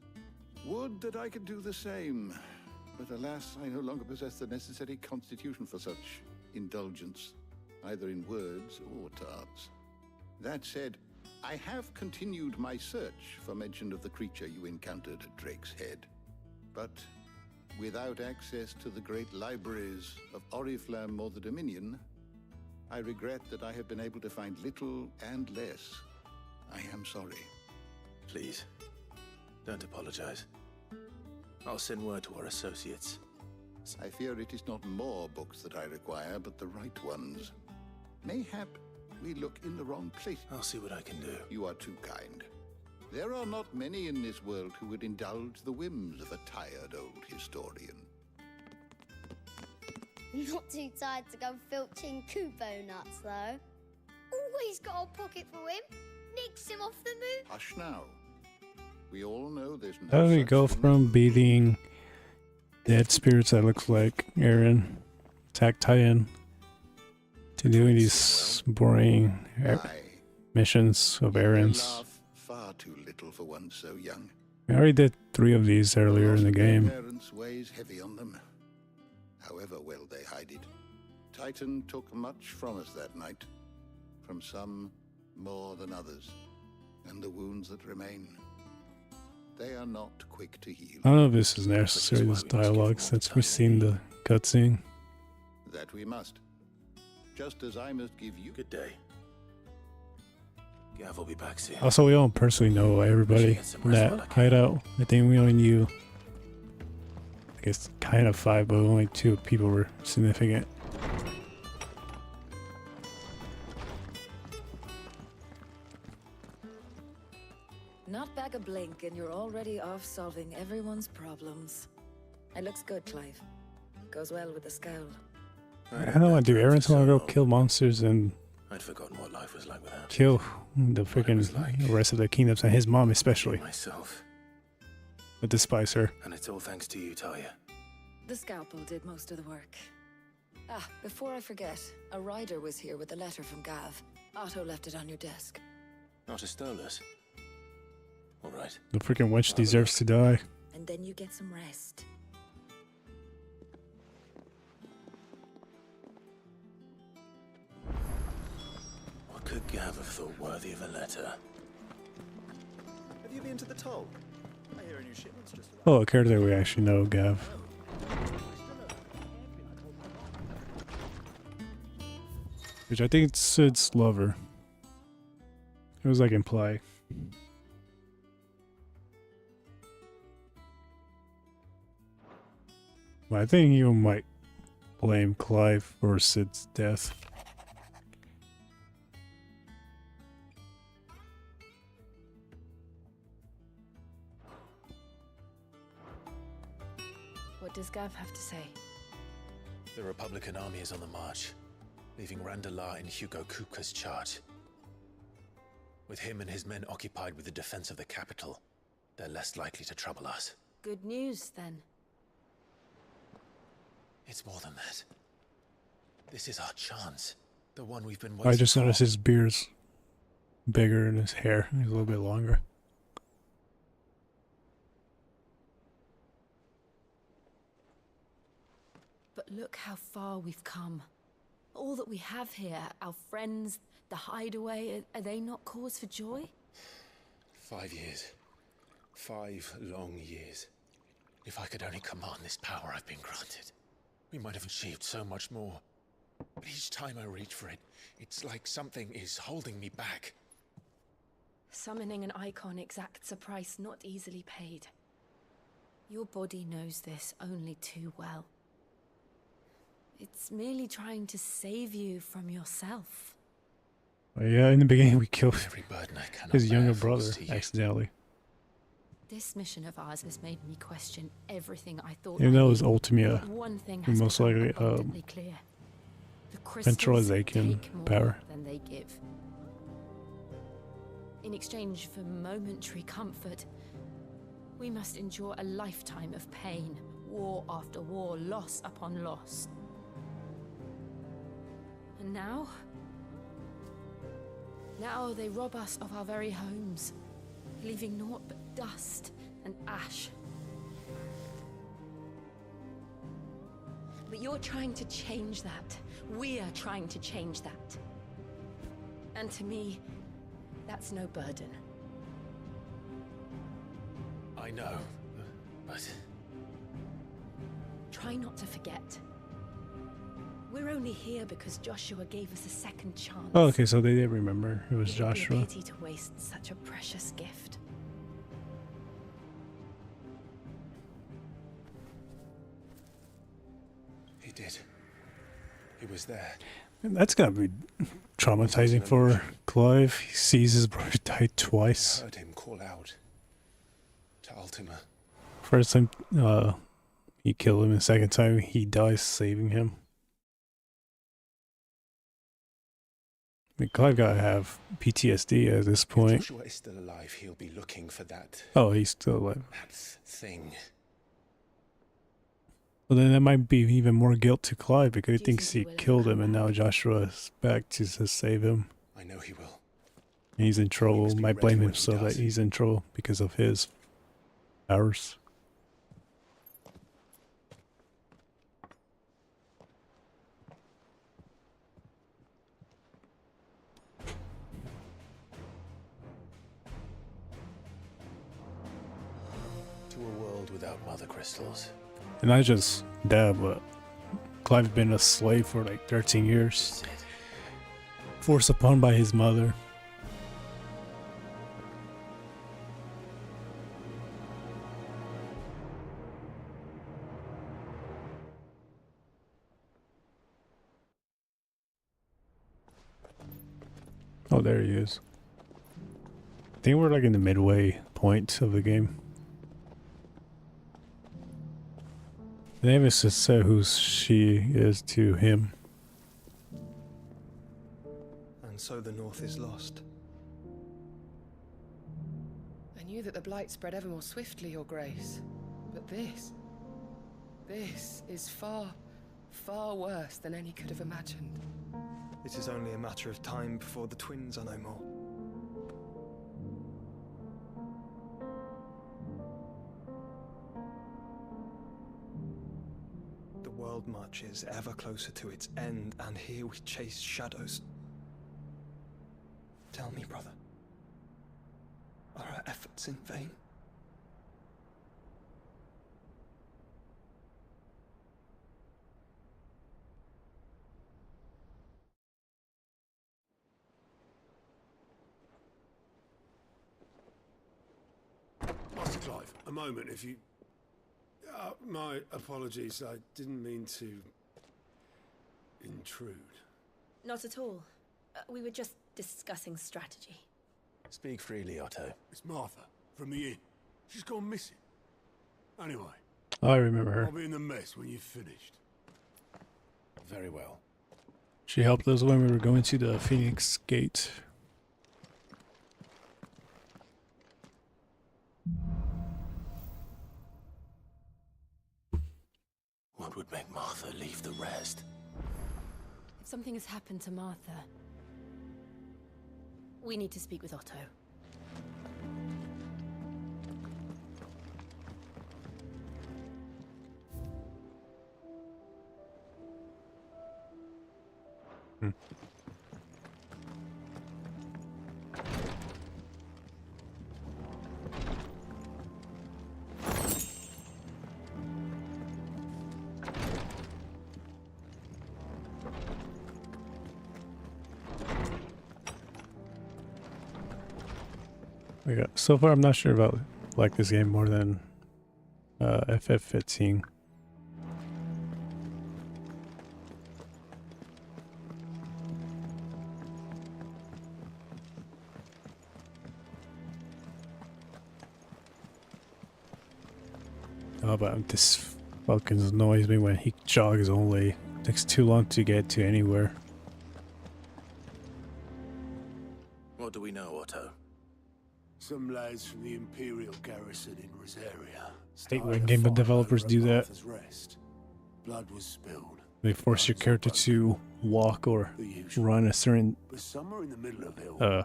Would that I could do the same, but alas, I no longer possess the necessary constitution for such indulgence, either in words or tarts. That said, I have continued my search for mention of the creature you encountered at Drake's Head, but without access to the great libraries of Oriflamme or the Dominion, I regret that I have been able to find little and less. I am sorry. Please, don't apologize. I'll send word to our associates. I fear it is not more books that I require, but the right ones. Mayhap we look in the wrong place. I'll see what I can do. You are too kind. There are not many in this world who would indulge the whims of a tired old historian. Not too tired to go filching Kubo nuts, though. Always got a pocket for him. Nicks him off the move. Hush now. We all know there's no. How do we go from beating dead spirits that looks like Aaron, Attack Titan, to doing these boring missions of Aaron's? Far too little for one so young. We already did 3 of these earlier in the game. Parents' ways heavy on them. However well they hide it. Titan took much from us that night. From some more than others. And the wounds that remain, they are not quick to heal. I don't know if this is necessary, this dialogue, since we've seen the cutscene. That we must. Just as I must give you. Good day. Gav will be back soon. Also, we don't personally know everybody in that hideout. I think we only knew, I guess, kind of 5, but only 2 people were significant. Not back a blink and you're already off solving everyone's problems. It looks good, Clive. Goes well with the scowl. I don't want to do errands. I want to go kill monsters and I'd forgotten what life was like without kill the freaking rest of the kingdoms and his mom especially. myself. I despise her. And it's all thanks to you, Talia. The scalpel did most of the work. Ah, before I forget, a rider was here with a letter from Gav. Otto left it on your desk. Not a Stolas. All right. The freaking wench deserves to die. And then you get some rest. What could Gav have thought worthy of a letter? Have you been to the toll? I hear a new shipment's just arrived. Oh, a character we actually know, Gav. Which I think it's Sid's lover. It was like implied. Well, I think you might blame Clive for Sid's death. What does Gav have to say? The Republican army is on the march, leaving Randalar in Hugo Kupka's charge. With him and his men occupied with the defense of the capital, they're less likely to trouble us. Good news, then. It's more than that. This is our chance. The one we've been waiting I just for. noticed his beard's bigger and his hair is a little bit longer. But look how far we've come. All that we have here, our friends, the hideaway, are they not cause for joy? 5 years. 5 long years. If I could only command this power I've been granted, we might have achieved so much more. But each time I reach for it, it's like something is holding me back. Summoning an icon exacts a price not easily paid. Your body knows this only too well. It's merely trying to save you from yourself. Oh, yeah, in the beginning we killed Every burden I cannot his younger bear brother falls to you. accidentally. This mission of ours has made me question everything I thought. Even I though it was knew. Ultimia, But one thing we has most become likely abundantly clear. The crystals centralization take more power. than they give. In exchange for momentary comfort, we must endure a lifetime of pain, war after war, loss upon loss. And now they rob us of our very homes, leaving naught but dust and ash. But you're trying to change that. We're trying to change that. And to me, that's no burden. I know, but... Try not to forget. We're only here because Joshua gave us a second chance. Oh, okay, so they did remember it was It would be a Joshua. pity to waste such a precious gift. He did. He was there. And that's gotta be traumatizing for Clive. He sees his brother die twice. I heard him call out to Ultima. First time he killed him, and second time he dies saving him. I mean, Clive gotta have PTSD at this If point. Joshua is still alive, he'll be looking for that. Oh, he's still alive. That thing. Well, then that might be even more guilt to Clive because he thinks he killed him, and now Joshua is back to save him. I know he will. And he's in trouble. Might blame when he himself that does. he's in trouble because of his powers. To a world without mother crystals. And not just that, but Clive's been a slave for like 13 years. Forced upon by his mother. Oh, there he is. I think we're like in the midway point of the game. They haven't said who she is to him. And so the North is lost. I knew that the blight spread ever more swiftly, Your Grace. But this is far, far worse than any could have imagined. It is only a matter of time before the twins are no more. The world marches ever closer to its end, and here we chase shadows. Tell me, brother, are our efforts in vain? Master Clive, a moment, if you... my apologies, I didn't mean to... intrude. Not at all. We were just discussing strategy. Speak freely, Otto. It's Martha, from the inn. She's gone missing. Anyway, Oh, I remember her. I'll be in the mess when you've finished. Very well. She helped us when we were going to the Phoenix Gate. What would make Martha leave the rest? If something has happened to Martha, we need to speak with Otto. Yeah, so far I'm not sure about like this game more than ffxvi. Oh, but this fucking annoys me when he jogs only. Takes too long to get to anywhere. What do we know, Otto? Some lads from the Imperial garrison in Rosaria. Hate when game developers do that. Rest. Blood was spilled. They force your character to walk or run a certain But somewhere in the middle of it all,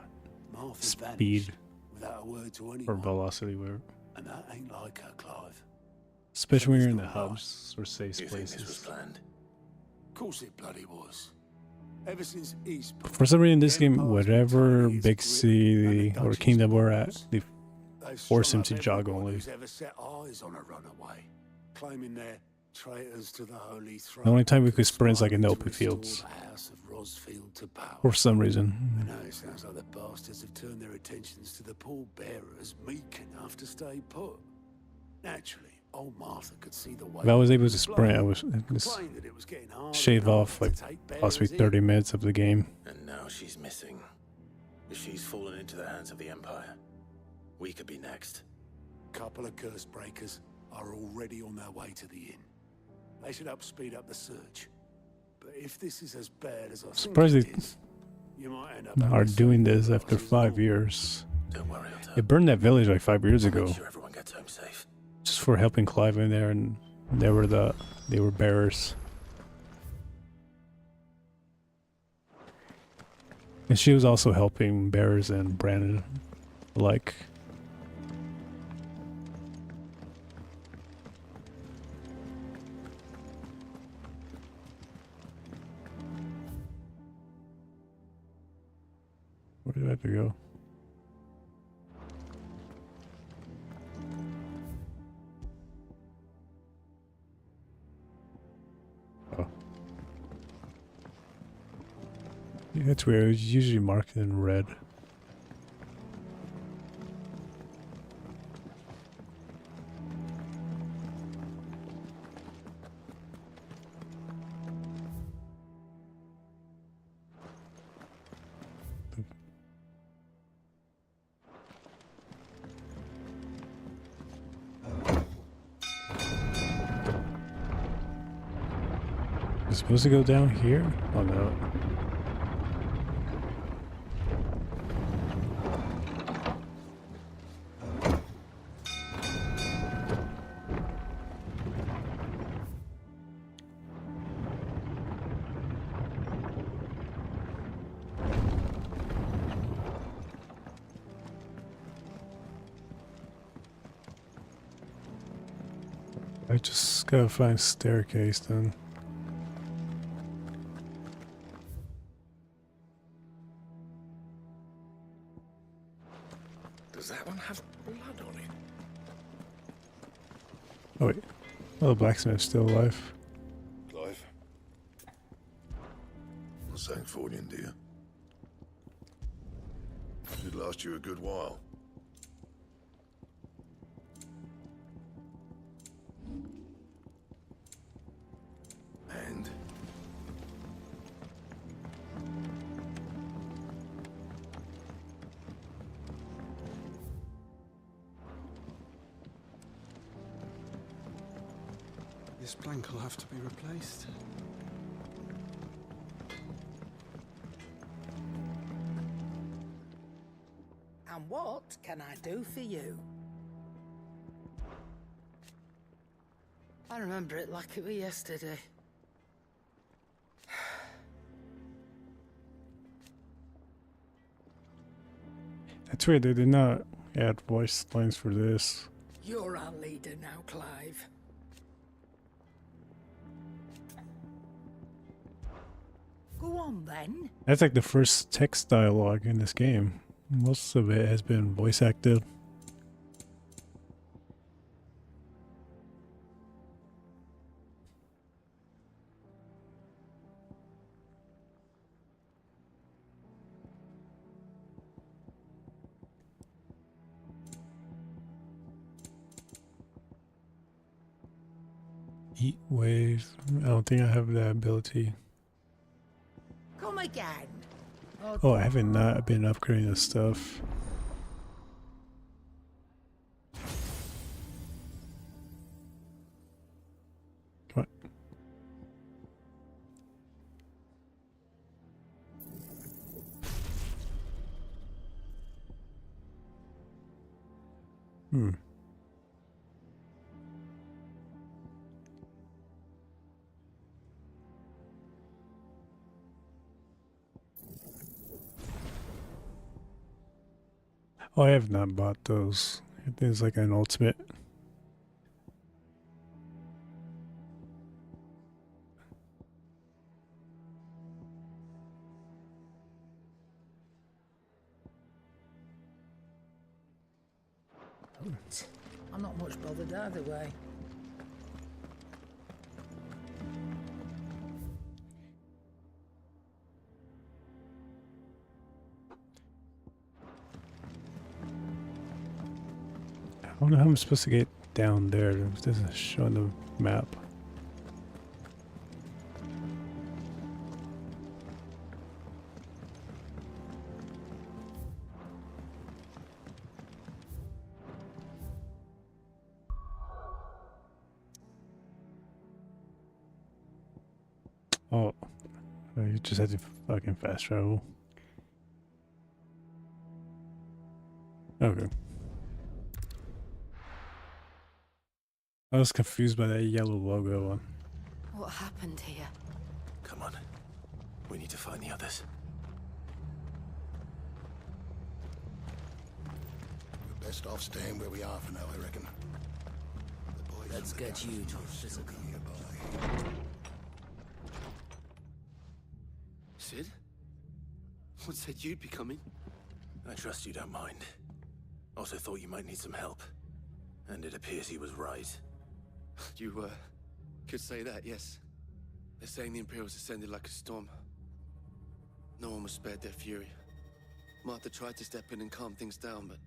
Martha speed without a word to or anyone. velocity, whatever. And that ain't like her, Clive. Especially when you're in the hubs or safe You think this was places. planned? Of course it bloody was. Ever since East. For some reason, in this game, whatever big city or kingdom we're at, they force him to jog only. Who's ever set eyes on a runaway, claiming they're traitors to the Holy Throne. The only time we could sprint is like in the open fields. For some reason. I know it sounds like the bastards have turned their attentions to the pallbearers meek enough to stay put. Naturally, old Martha could see the way. If I was able to sprint, I was just Complained that it was getting harder shave and off harder like to take bearers possibly in. 30 minutes of the game. And now she's missing. If she's fallen into the hands of the Empire, we could be next. Couple of curse breakers are already on their way to the inn. They should help speed up the search. But if this is as bad as I think Surprised it they is, you might end up are doing this after 5 years. Don't worry, Otto. They burned that village like 5 years ago. Make sure everyone gets home safe. Just for helping Clive in there, and they were bearers. And she was also helping bearers and Brandon alike. Where do I have to go? Oh. Yeah, that's weird. It's usually marked in red. Is it supposed to go down here? Oh no. I just gotta find a staircase then. Does that one have blood on it? Oh wait. Oh, the blacksmith's still alive. Clive? What's that for you, dear? Should last you a good while. And? This plank will have to be replaced. And what can I do for you? I remember it like it was yesterday. That's weird, they did not add voice lines for this. You're our leader now, Clive. Go on then. That's like the first text dialogue in this game. Most of it has been voice acted. Heat waves. I don't think I have that ability. Come again. Oh, I haven't not been upgrading this stuff. What? Hmm. Oh, I have not bought those. There's like an ultimate. I'm not much bothered either way. I don't know how I'm supposed to get down there. It doesn't show on the map. Oh, you just had to fucking fast travel. Okay. I was confused by that yellow logo one. What happened here? Come on. We need to find the others. We're best off staying where we are for now, I reckon. Let's get you to a physical. Sid? What said you'd be coming? I trust you don't mind. Also thought you might need some help. And it appears he was right. You, could say that, yes. They're saying the Imperials ascended like a storm. No one was spared their fury. Martha tried to step in and calm things down, but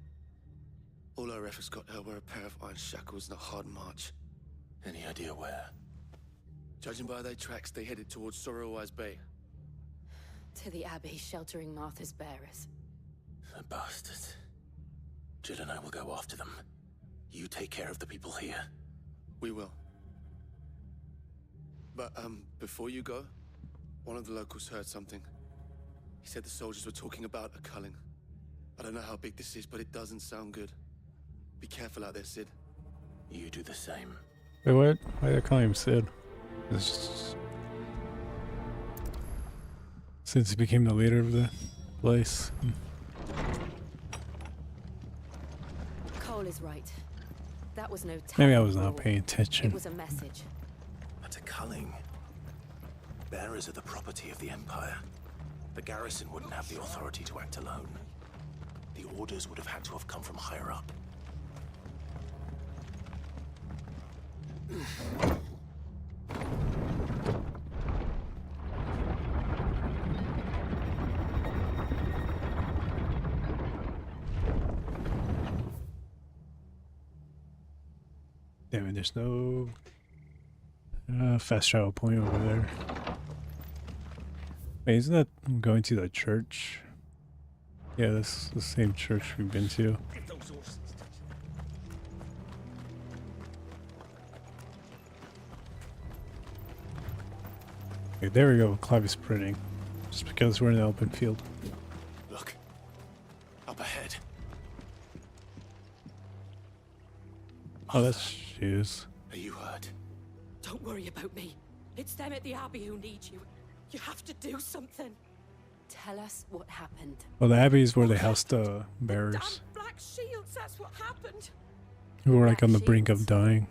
all our efforts got her were a pair of iron shackles and a hard march. Any idea where? Judging by their tracks, they headed towards Sorrowwise Bay. To the Abbey, sheltering Martha's bearers. The bastards. Jill and I will go after them. You take care of the people here. We will. But, before you go, one of the locals heard something. He said the soldiers were talking about a culling. I don't know how big this is, but it doesn't sound good. Be careful out there, Sid. You do the same. Wait, what? Why are they calling him Sid? It's just... Since he became the leader of the place. Cole is right. That was no Maybe I was tactical not paying attention. It was a message. That's a culling. Bearers are the property of the Empire. The garrison wouldn't have the authority to act alone. The orders would have had to have come from higher up. Damn it, there's no fast travel point over there. Wait, isn't that going to the church? Yeah, that's the same church we've been to. Those. Okay, there we go. Clive is sprinting. Just because we're in the open field. Look. Up ahead. Oh, that's shoes. Are you hurt? Don't worry about me. It's them at the Abbey who need you. You have to do something. Tell us what happened. Well, the Abbey is where they house the bearers. Black Shields, that's what happened. Who were like on the brink of dying.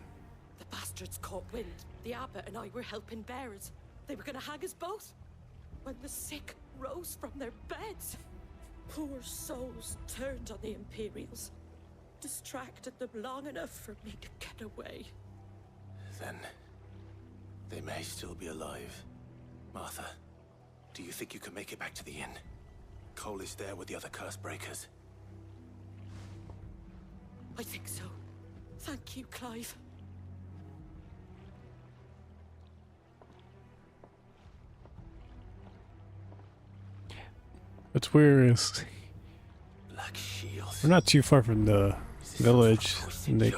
The bastards caught wind. The Abbot and I were helping bearers. They were gonna hang us both. When the sick rose from their beds, poor souls turned on the Imperials. Distracted them long enough for me to get away. Then they may still be alive. Martha, do you think you can make it back to the inn? Cole is there with the other curse breakers. I think so. Thank you, Clive. What's weird is Black Shields. we're not too far from the village, and they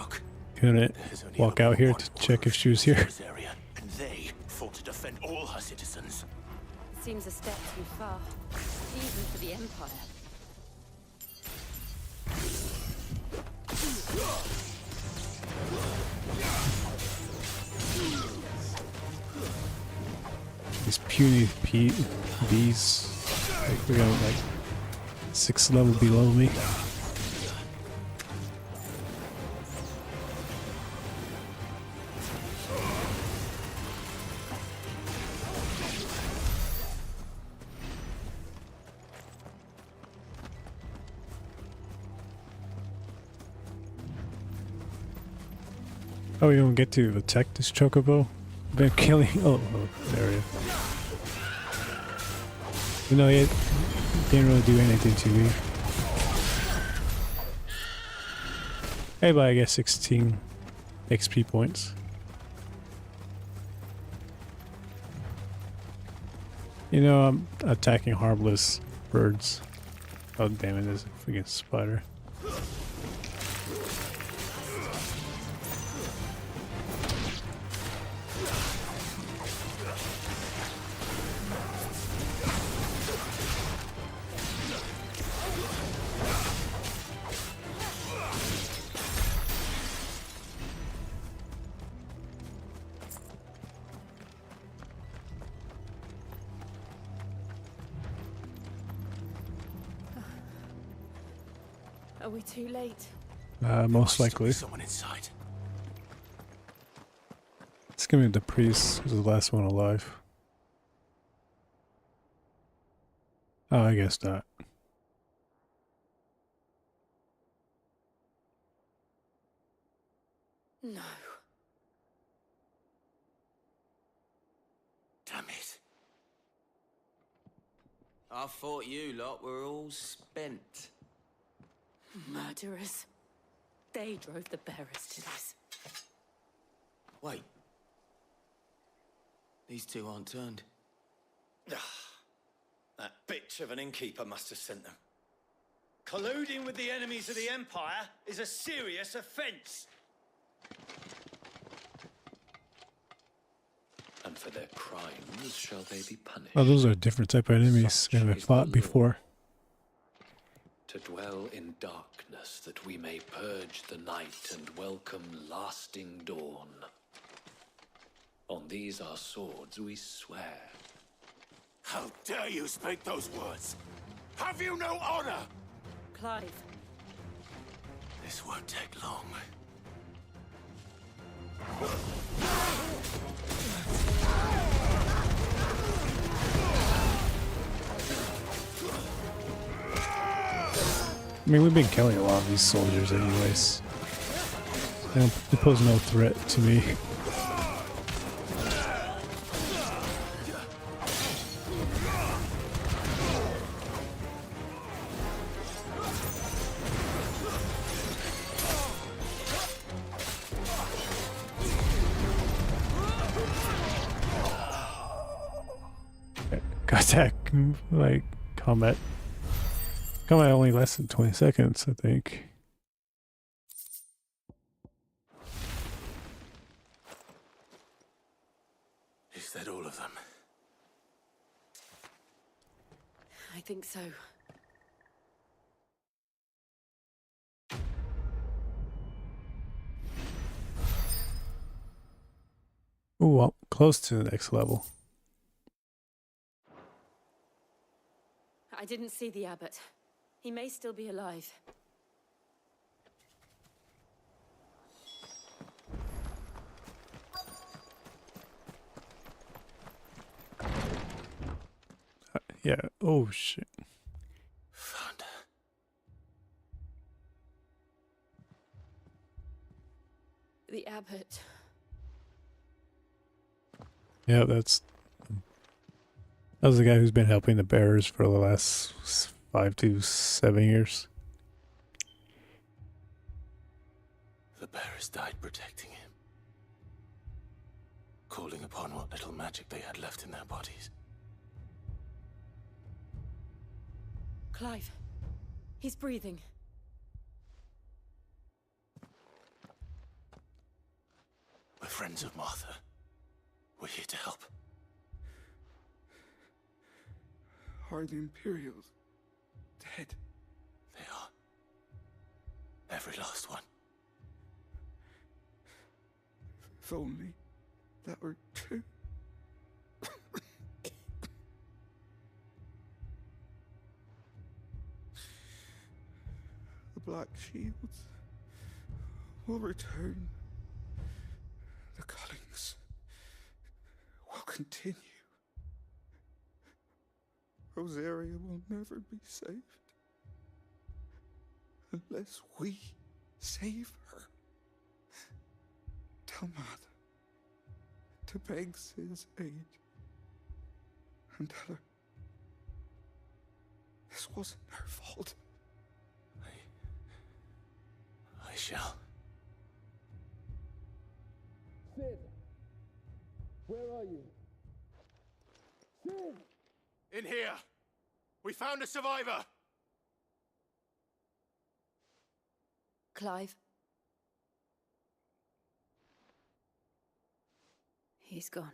couldn't walk out here to check if she was here. And they fought to defend all her citizens. Seems a step too far, even for the Empire. These puny bees, like they're going like 6 level below me. Oh, we don't get to attack this chocobo? Been killing. Oh, there it is. You know, it didn't really do anything to me. Hey, but I guess 16 XP points. You know, I'm attacking harmless birds. Oh, damn it, there's a freaking spider. Are we too late? Most likely. Someone inside. It's gonna be the priest, who's the last one alive. Oh, I guess not. No. Damn it. I thought you lot were all spent. Murderers. They drove the bearers to this. Wait. These two aren't turned. That bitch of an innkeeper must have sent them. Colluding with the enemies of the Empire is a serious offense. And for their crimes shall they be punished. Oh, those are different type of enemies we haven't fought before. To dwell in darkness that we may purge the night and welcome lasting dawn. On these our swords we swear. How dare you speak those words? Have you no honor? Clive. This won't take long. I mean, we've been killing a lot of these soldiers anyways. They pose no threat to me. Got that, like, combat. Combat only lasted 20 seconds, I think. Is that all of them? think so. Ooh, well, close to the next level. I didn't see the abbot. He may still be alive. Yeah. Oh shit. Found her. The abbot. Yeah, that was the guy who's been helping the bearers for the last 5 to 7 years. The bearers died protecting him, calling upon what little magic they had left in their bodies. Clive. He's breathing. We're friends of Martha. We're here to help. Are the Imperials dead? They are. Every last one. If only that were true. The Black Shields will return. The cullings will continue. Rosaria will never be saved unless we save her. Tell Martha to beg Sid's aid and tell her this wasn't her fault. I shall. Sid, where are you? Sid! In here! We found a survivor! Clive. He's gone.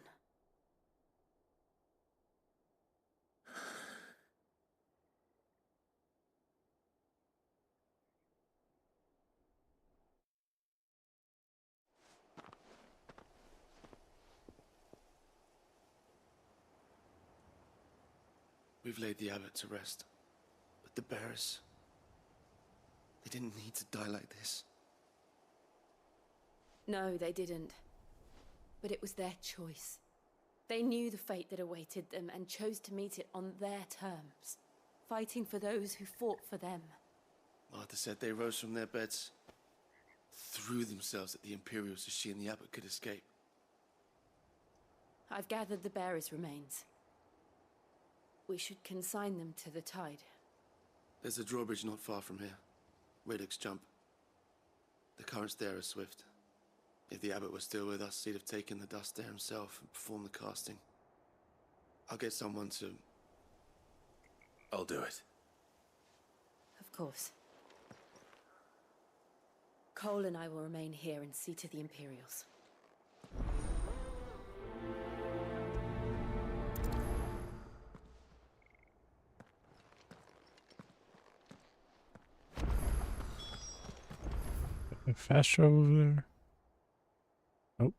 We've laid the abbot to rest. But the bearers... they didn't need to die like this. No, they didn't. But it was their choice. They knew the fate that awaited them and chose to meet it on their terms, fighting for those who fought for them. Martha said they rose from their beds, threw themselves at the Imperials so she and the abbot could escape. I've gathered the bearers' remains. We should consign them to the tide. There's a drawbridge not far from here. Radix jump. The currents there are swift. If the abbot was still with us, he'd have taken the dust there himself and performed the casting. I'll get someone to... I'll do it. Of course. Cole and I will remain here and see to the Imperials. Fast travel over there? Nope.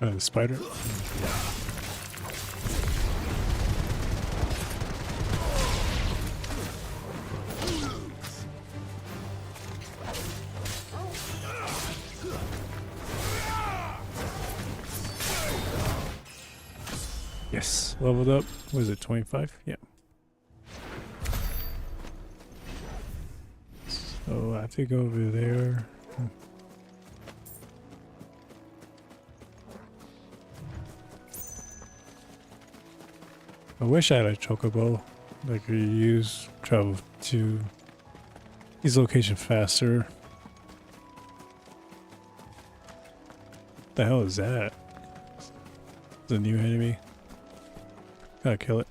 The spider? Yes, leveled up. Was it 25? Yeah. So I have to go over there. I wish I had a chocobo that I could use, travel to these locations faster. What the hell is that? It's a new enemy. Gotta kill it.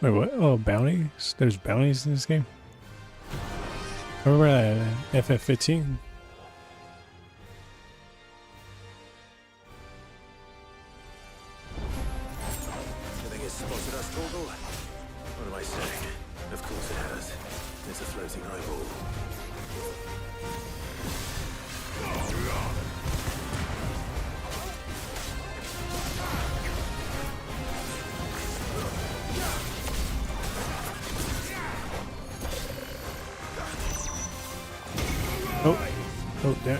Wait, what? Oh, bounties? There's bounties in this game? Remember that ffxvi? You think it's spotted us, Google? What am I saying? Of course it has. It's a floating eyeball. Oh, damn.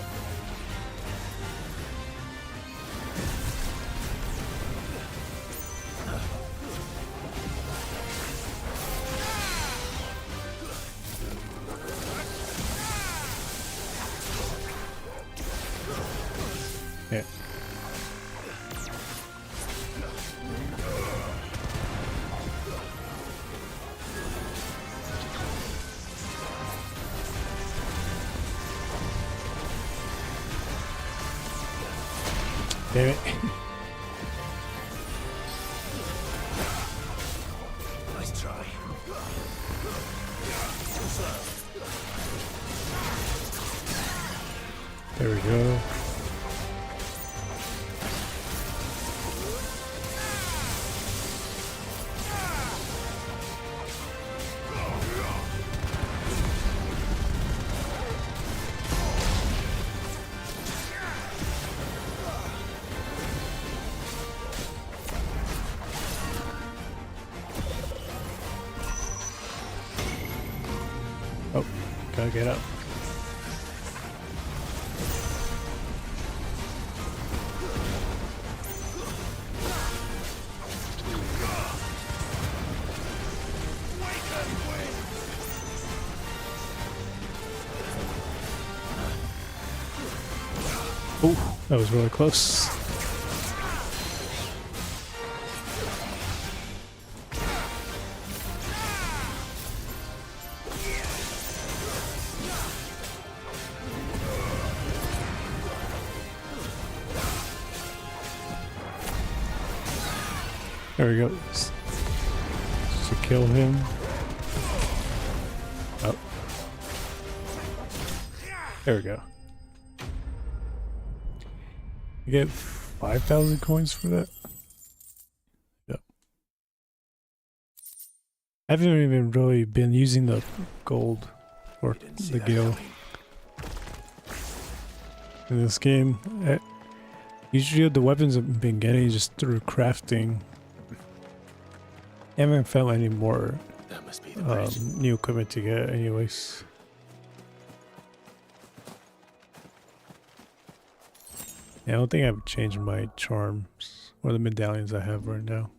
Yeah. Damn it. Nice try. There we go. Oh, gotta get up. Oh, that was really close. There we go. Just to kill him. Oh. There we go. You get 5,000 coins for that? Yep. I haven't even really been using the gold or the gil in this game. Usually the weapons I've been getting just through crafting. I haven't found any more new equipment to get anyways. Yeah, I don't think I've changed my charms or the medallions I have right now.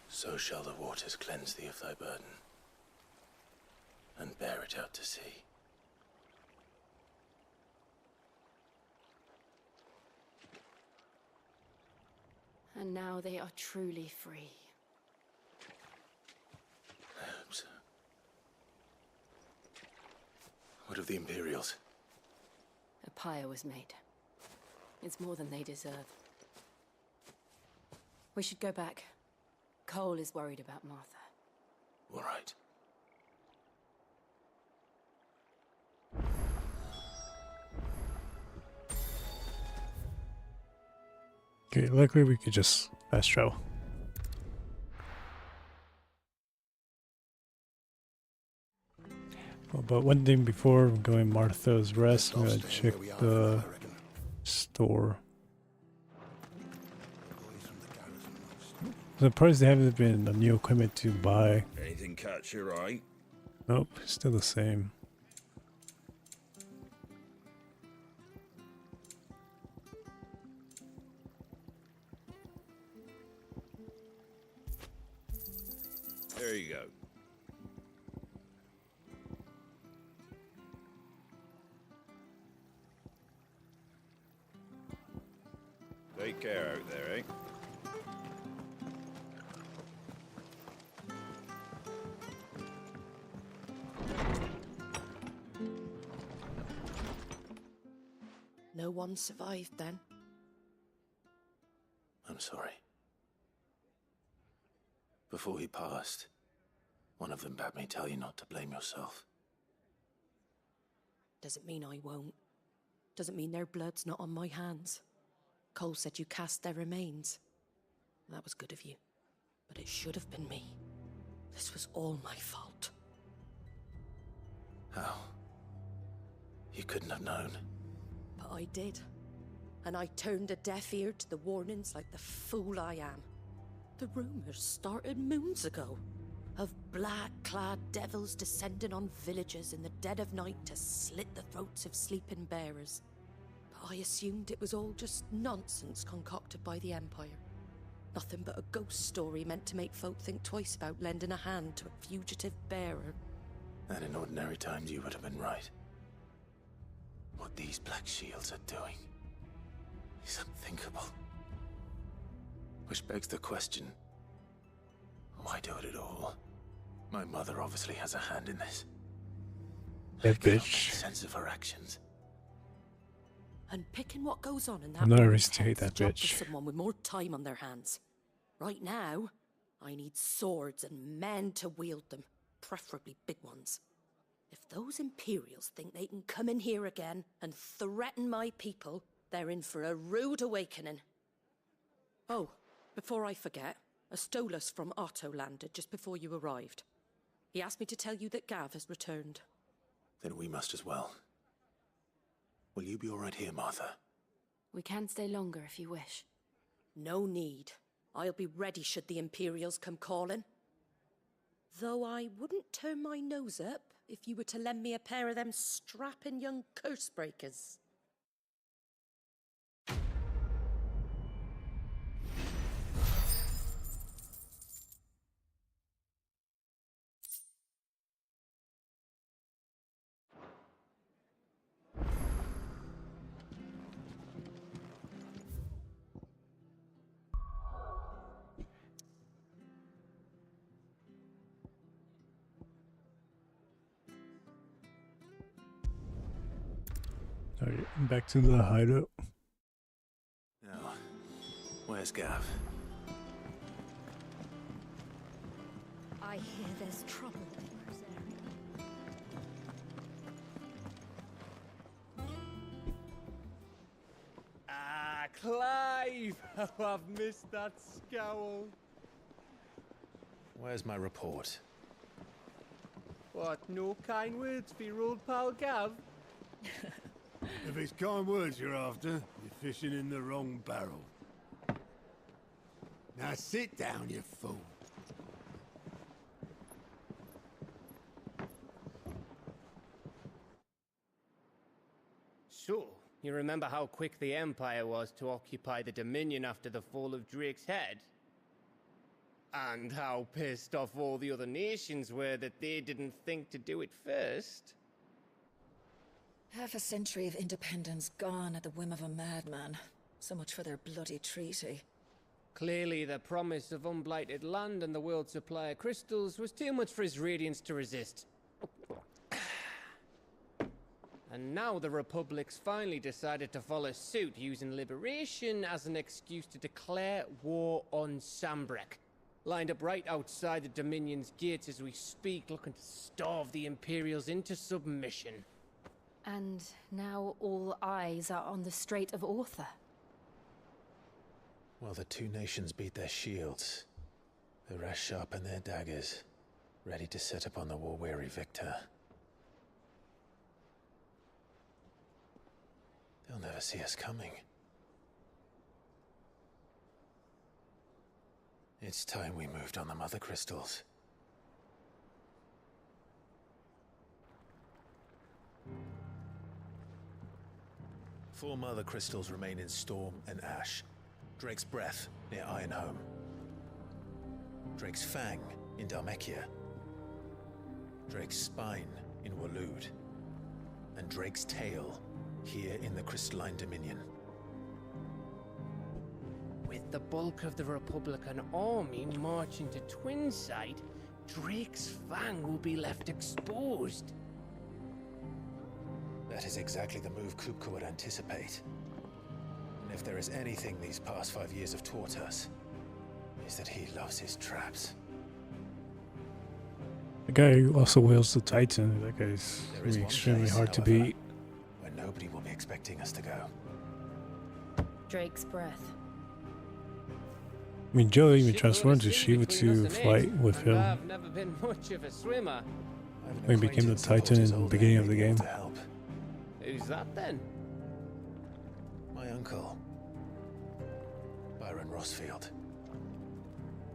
So shall the waters cleanse thee of thy burden, and bear it out to sea. And now they are truly free. I hope so. What of the Imperials? A pyre was made. It's more than they deserve. We should go back. Cole is worried about Martha. All right. Okay, luckily we could just fast travel. Oh, but one thing before going Martha's rest, I'm gonna check the store. I'm surprised they haven't been a new equipment to buy. Anything catch your eye? Nope, still the same. Here you go. Take care out there, eh? No one survived then? I'm sorry. Before he passed, one of them bade me tell you not to blame yourself. Doesn't mean I won't. Doesn't mean their blood's not on my hands. Cole said you cast their remains. That was good of you. But it should have been me. This was all my fault. How? You couldn't have known. But I did. And I turned a deaf ear to the warnings like the fool I am. The rumors started moons ago. Of black-clad devils descending on villages in the dead of night to slit the throats of sleeping bearers. But I assumed it was all just nonsense concocted by the Empire. Nothing but a ghost story meant to make folk think twice about lending a hand to a fugitive bearer. And in ordinary times you would have been right. What these Black Shields are doing is unthinkable. Which begs the question, why do it at all? My mother obviously has a hand in this. That I cannot bitch. make sense of her actions. And picking what goes on in that I'm not woman's to hate head's a that job bitch. for someone with more time on their hands. Right now, I need swords and men to wield them, preferably big ones. If those Imperials think they can come in here again and threaten my people, they're in for a rude awakening. Oh, before I forget, a Stolas from Otto landed just before you arrived. He asked me to tell you that Gav has returned. Then we must as well. Will you be all right here, Martha? We can stay longer if you wish. No need. I'll be ready should the Imperials come calling. Though I wouldn't turn my nose up if you were to lend me a pair of them strapping young curse breakers. Alright, back to the hideout. Now, where's Gav? I hear there's trouble in this area. Ah, Clive! Oh, I've missed that scowl. Where's my report? What, no kind words for your old pal Gav? If it's kind words you're after, you're fishing in the wrong barrel. Now sit down, you fool. So, you remember how quick the Empire was to occupy the Dominion after the fall of Drake's head? And how pissed off all the other nations were that they didn't think to do it first? Half a century of independence gone at the whim of a madman. So much for their bloody treaty. Clearly, the promise of unblighted land and the world's supply of crystals was too much for his radiance to resist. And now the Republic's finally decided to follow suit, using liberation as an excuse to declare war on Sambrek. Lined up right outside the Dominion's gates as we speak, looking to starve the Imperials into submission. And now all eyes are on the Strait of Author. Well, the two nations beat their shields. The rest sharpen their daggers, ready to set upon the war-weary victor. They'll never see us coming. It's time we moved on the Mother Crystals. Four Mother Crystals remain in Storm and Ash. Drake's Breath near Ironhome. Drake's Fang in Dhalmekia, Drake's spine in Waloed, and Drake's tail here in the Crystalline Dominion. With the bulk of the Republican army marching to Twinside, Drake's fang will be left exposed. That is exactly the move Kupka would anticipate. And if there is anything these past 5 years have taught us, is that he loves his traps. The guy who also wields the Titan, that guy's There is one extremely place, hard to however, beat. where nobody will be expecting us to go. Drake's breath. I mean, Joe even Shit transformed load to of sea Shiva between us to and fight it, with and him I've never been much of a swimmer. when he became the Titan in the beginning of the game. Who's that then? My uncle, Byron Rossfield.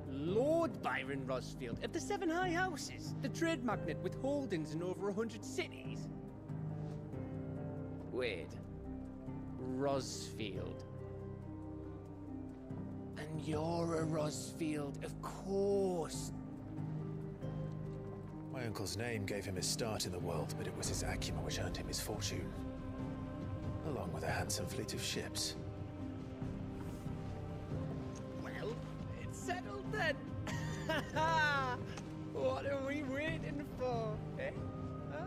Lord Byron Rossfield of the Seven High Houses, the trade magnate with holdings in over 100 cities. Wait, Rossfield. And you're a Rossfield, of course. My uncle's name gave him his start in the world, but it was his acumen which earned him his fortune, along with a handsome fleet of ships. Well, it's settled then. What are we waiting for, eh? Huh?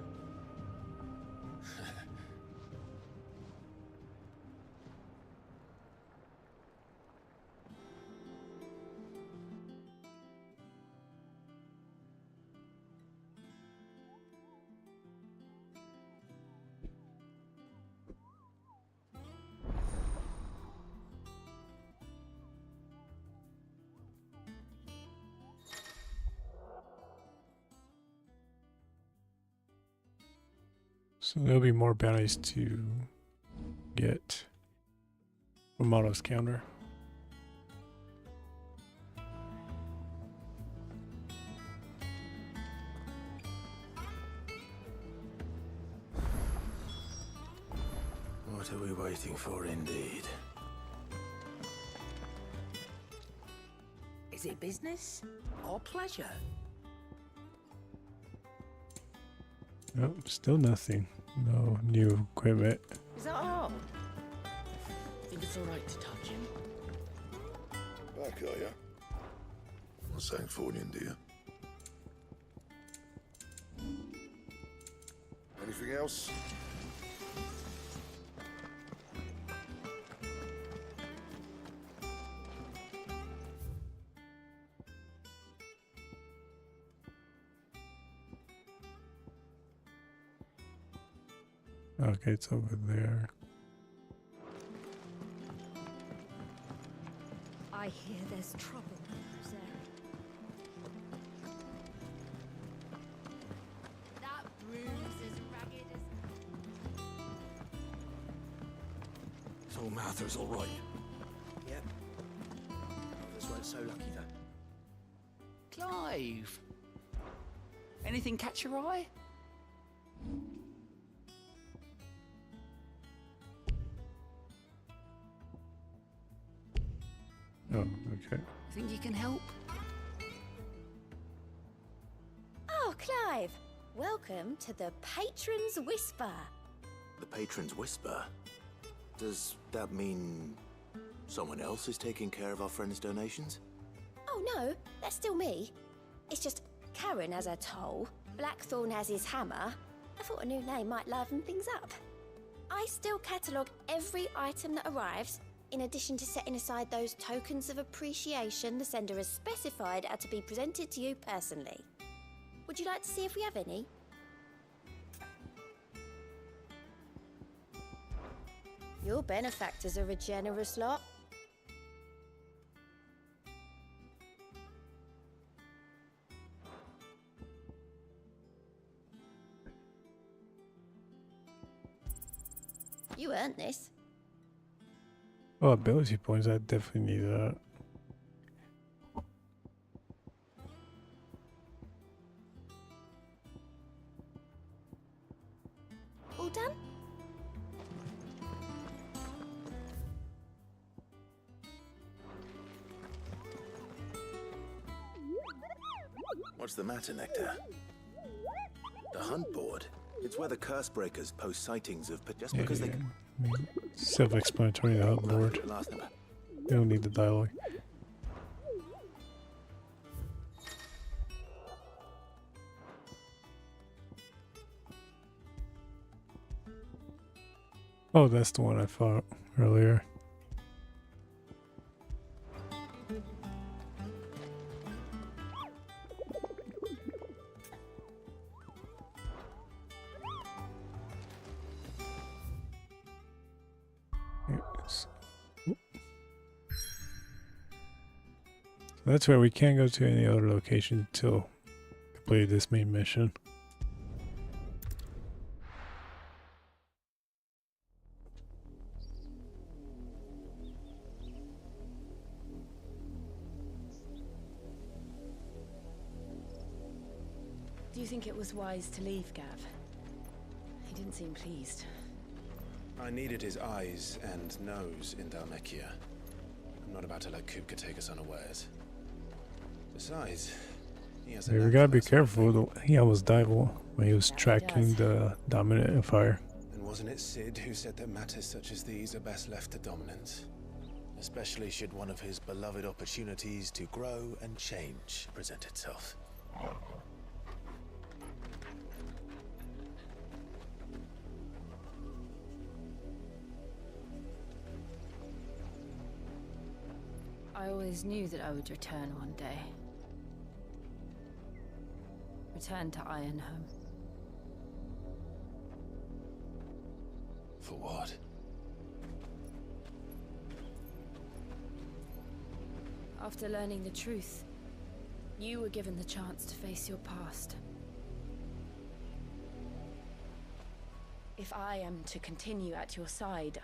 So there'll be more bounties to get from Motto's counter. What are we waiting for, indeed? Is it business or pleasure? Nope, still nothing. No new equipment. Is that all? Think it's all right to touch him? Back, are ya? Not saying Fornian, do you? Anything else? Okay, it's over there. I hear there's trouble, Jose. That bruise as ragged as... So Martha's all right. Yep. Others weren't so lucky though. Clive! Anything catch your eye? Oh, okay. Think you can help? Oh, Clive! Welcome to the Patron's Whisper. The Patron's Whisper? Does that mean someone else is taking care of our friend's donations? Oh no, that's still me. It's just Karen has her toll, Blackthorn has his hammer. I thought a new name might liven things up. I still catalogue every item that arrives, in addition to setting aside those tokens of appreciation the sender has specified are to be presented to you personally. Would you like to see if we have any? Your benefactors are a generous lot. You earned this. Oh, ability points, I definitely need that. All done? What's the matter, Nectar? The hunt board. It's where the curse breakers post sightings of just because they. Self-explanatory. The hub board. Last number. You don't need the dialogue. Oh, that's the one I fought earlier. Yes. So that's where we can't go to any other location until complete this main mission. Do you think it was wise to leave, Gav? He didn't seem pleased. I needed his eyes and nose in Dhalmekia. I'm not about to let Kupka take us unawares. Besides, he has a Yeah, we knack gotta for be that sort of careful. He almost died when he was Yeah, he tracking does. the dominant empire. And wasn't it Sid who said that matters such as these are best left to dominance? Especially should one of his beloved opportunities to grow and change present itself. I always knew that I would return one day. Return to Ironhome. For what? After learning the truth, you were given the chance to face your past. If I am to continue at your side,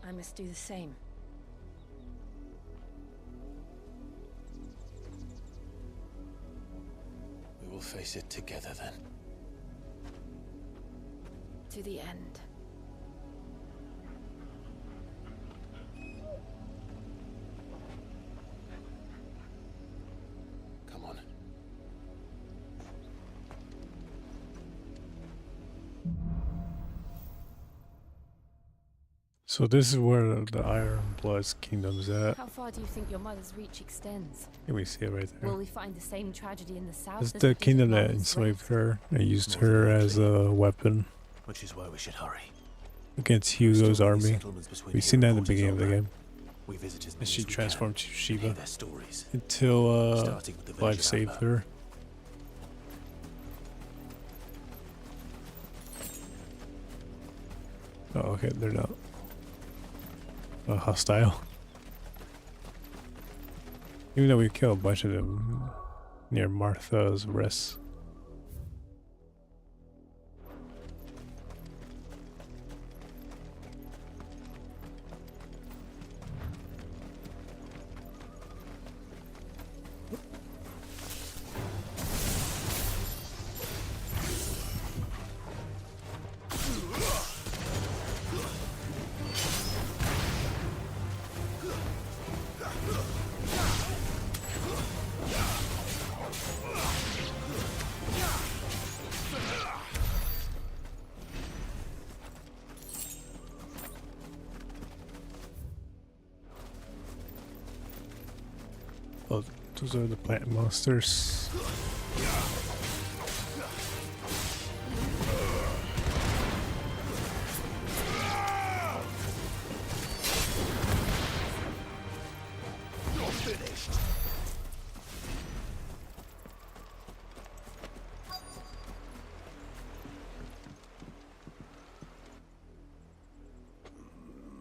I must do the same. We will face it together then. To the end. Come on. So this is where the Iron Blood's kingdom's at. How far do you think your mother's reach extends? Can we see it right there? Will we find the same tragedy in the south? It's as the Peter kingdom that Parker's enslaved race? her and used her as a weapon Which is why we should hurry. against Hugo's army. We've seen that in the beginning of the game. We visit as And many she as we transformed to can, Shiva hear their stories. until Starting with the village Clive of saved Amber. her. Oh, okay, they're not hostile. Even though we killed a bunch of them near Martha's rest. Oh, those are the plant monsters. You're finished.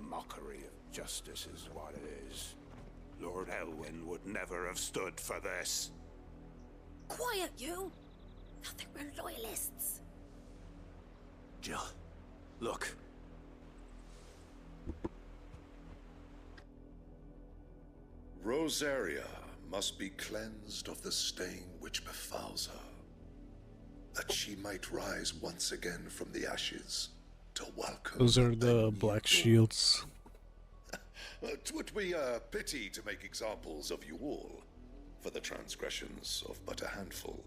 Mockery of justice is what it is. Lord Elwyn would never have stood for this. Quiet, you! I think we're loyalists. Jill, look. Rosaria must be cleansed of the stain which befouls her, that she might rise once again from the ashes to welcome. Those are the black shields. 'Twould be a pity to make examples of you all. for the transgressions of but a handful.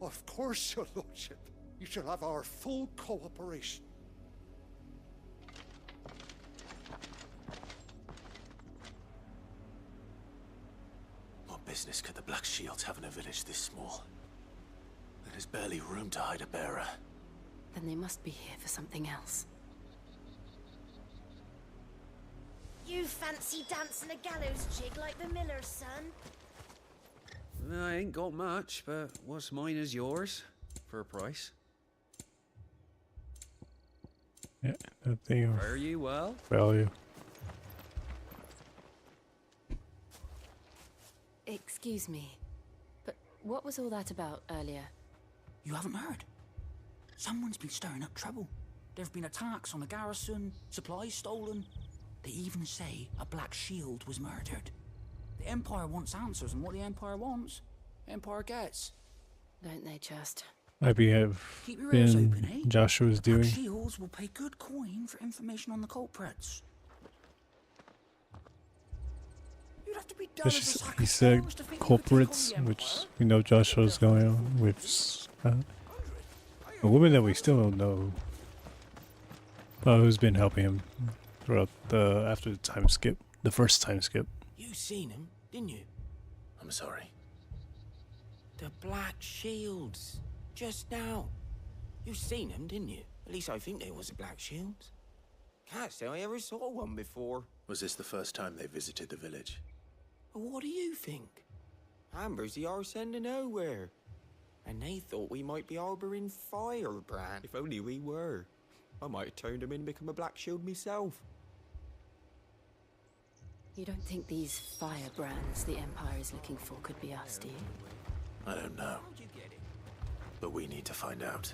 Of course, your lordship. You shall have our full cooperation. What business could the Black Shields have in a village this small? There's barely room to hide a bearer. Then they must be here for something else. You fancy dancing a gallows jig like the miller's son? I ain't got much, but what's mine is yours, for a price. Yeah, that thing of Fare you well. value. Excuse me, but what was all that about earlier? You haven't heard? Someone's been stirring up trouble. There have been attacks on the garrison, supplies stolen. They even say a Black Shield was murdered. The Empire wants answers, and what the Empire wants, the Empire gets. Don't they just? Might be have Keep your ears been open, eh? Joshua's Black doing. Shields will pay good coin for information on the culprits. You'd have to be done That's as a just, sack he of said stones to think you could take on culprits, the Empire. which we know Joshua's going on with a woman that we still don't know. Who's been helping him throughout after the time skip, the first time skip. You seen him, didn't you? I'm sorry. The Black Shields. Just now. You seen them, didn't you? At least I think they was the Black Shields. Can't say I ever saw one before. Was this the first time they visited the village? Well, what do you think? Amber's the arse end of nowhere. And they thought we might be harbouring firebrand. If only we were. I might have turned them in and become a Black Shield myself. You don't think these firebrands the Empire is looking for could be us, do you? I don't know. But we need to find out.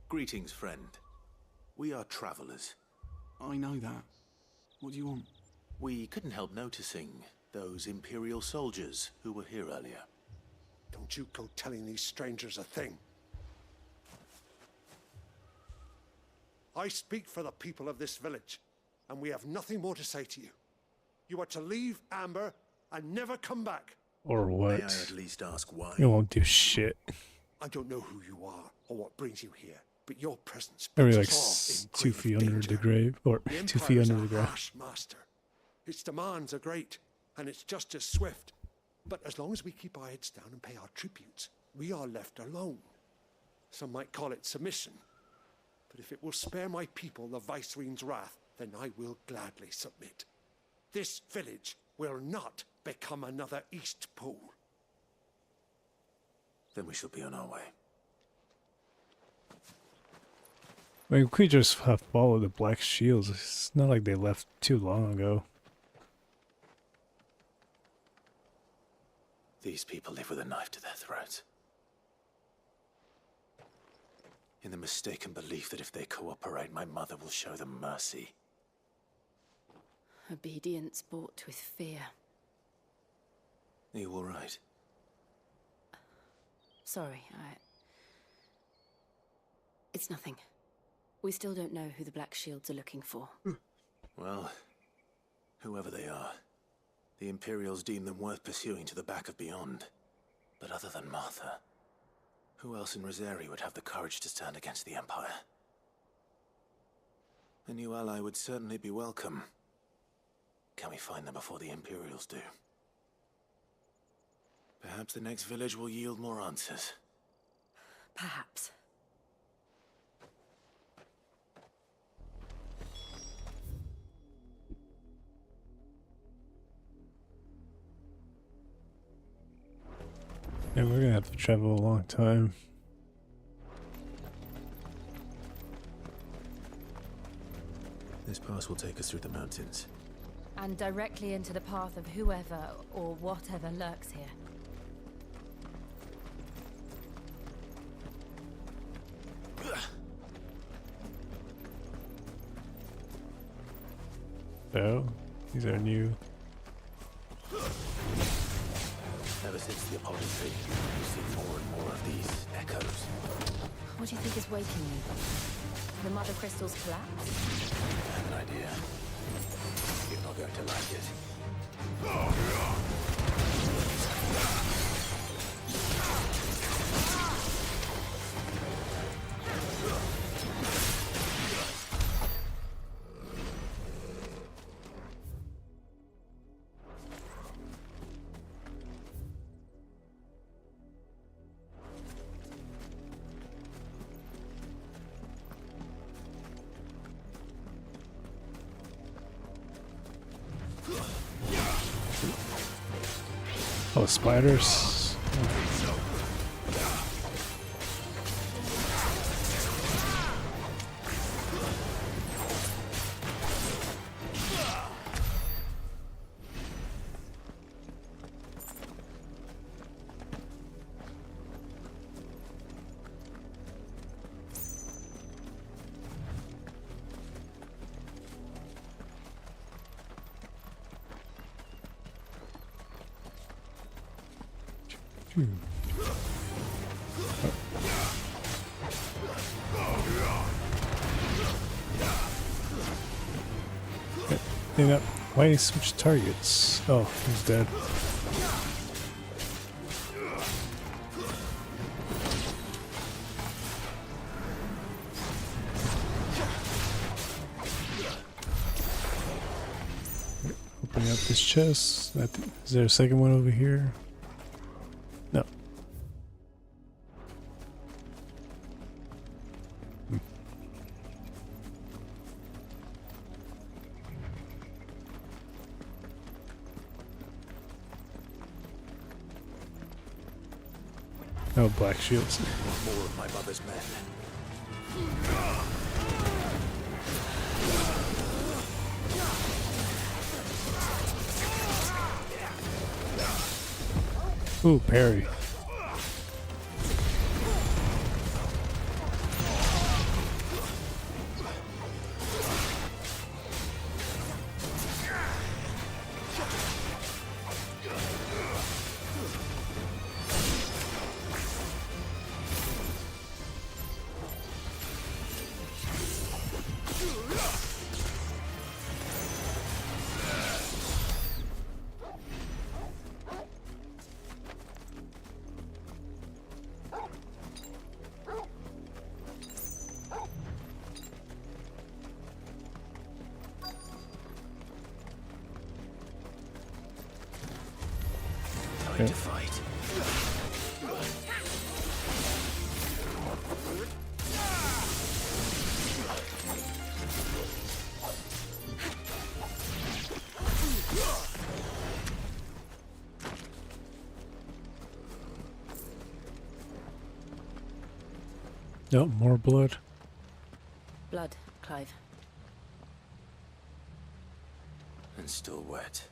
Greetings, friend. We are travelers. I know that. What do you want? We couldn't help noticing those Imperial soldiers who were here earlier. Don't you go telling these strangers a thing. I speak for the people of this village, and we have nothing more to say to you. You are to leave Amber and never come back. Or what? May I at least ask why? You won't do shit. I don't know who you are or what brings you here, but your presence Maybe puts like us all in 2 grave feet under danger. the grave, or The 2 feet Empire's under a the ground. harsh master. Its demands are great, and it's just as swift. But as long as we keep our heads down and pay our tributes, we are left alone. Some might call it submission. But if it will spare my people the Viceroy's wrath, then I will gladly submit. This village will not become another East Pool. Then we shall be on our way. I mean, we could just have followed the Black Shields. It's not like they left too long ago. These people live with a knife to their throats. In the mistaken belief that if they cooperate, my mother will show them mercy. Obedience bought with fear. Are you all right? Sorry, It's nothing. We still don't know who the Black Shields are looking for. Well, whoever they are, the Imperials deem them worth pursuing to the back of beyond. But other than Martha, who else in Rosari would have the courage to stand against the Empire? A new ally would certainly be welcome. Can we find them before the Imperials do? Perhaps the next village will yield more answers. Perhaps. And we're gonna have to travel a long time. This pass will take us through the mountains. And directly into the path of whoever or whatever lurks here. So, these are new. Ever since the apothecary, we've seen more and more of these echoes. What do you think is waking you? The mother crystal's collapsed? I have an idea. You're not going to like it. Oh, spiders. Why did he switch targets? Oh, he's dead. Opening up this chest. Is there a second one over here? No. Oh, black shields. More of my mother's men. Ooh, parry. Time to fight. Nope, more blood. Blood, Clive. And still wet.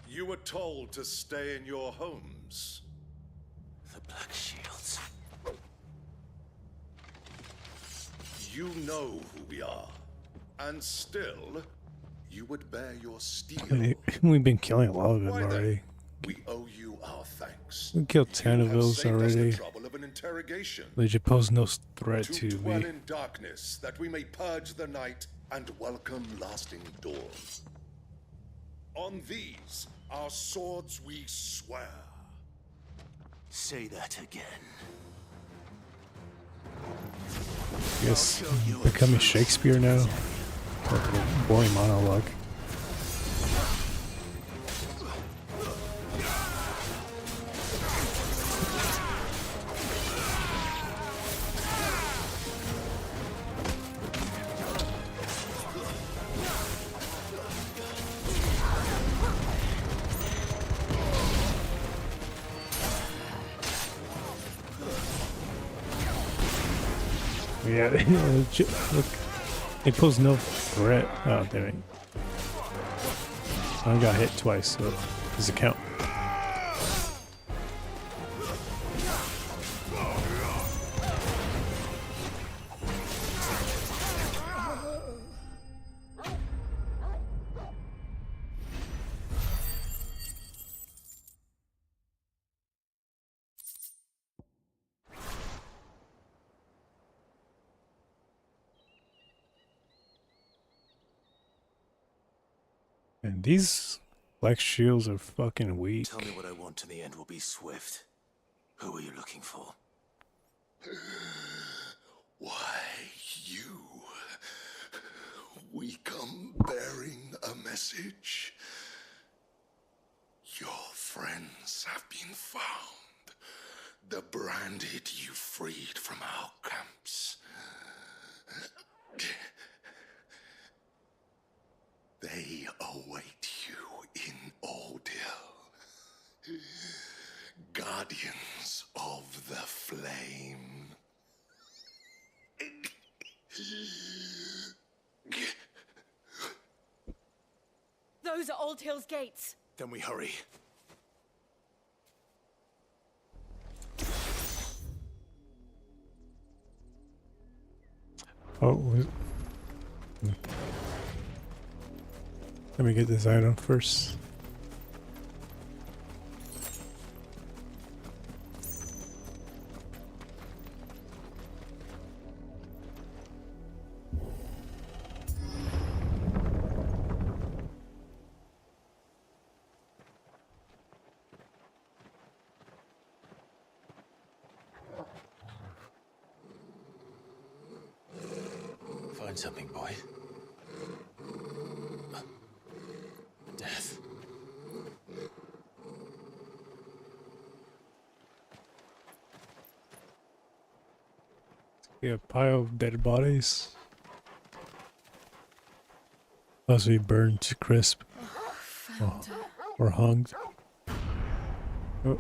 You were told to stay in your homes. The Black Shields. You know who we are. And still, you would bear your steel. We've been killing a lot of them Why then? already. We owe you our thanks. We killed 10 You of have those saved us the already. trouble of an interrogation. They just pose no threat To to dwell me. in darkness, that we may purge the night and welcome lasting dawn. On these, our swords we swear. Say that again. Yes, becoming Shakespeare now. Like a boring monologue. Yeah, look, it poses no threat. Oh, damn it. I got hit twice, so does it count? And these black shields are fucking weak. Tell me what I want, and the end will be swift. Who are you looking for? Why, you. We come bearing a message. Your friends have been found. The branded you freed from our camps. They await you in Ordeal. Guardians of the Flame. Those are Old Hill's gates. Then we hurry. Oh, let me get this item first. Find something, boy. Death. Yeah, pile of dead bodies. Must be burned to crisp. Oh, or hung. Oh.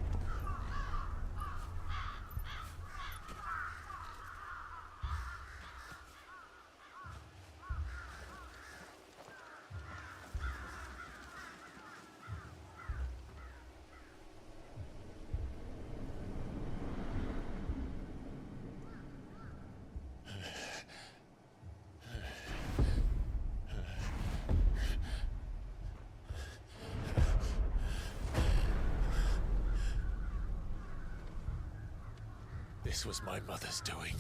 This was my mother's doing.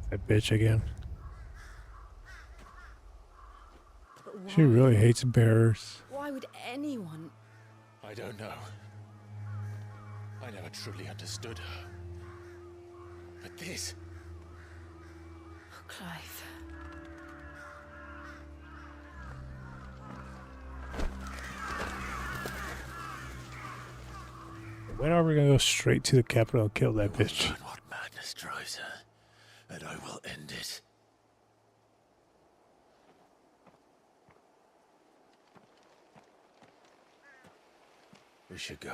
That bitch again. She really hates bears. Why would anyone? I don't know. I never truly understood her. But this... Oh, Clive. When are we gonna go straight to the capital and kill that bitch? Learn what madness drives her, and I will end it. We should go.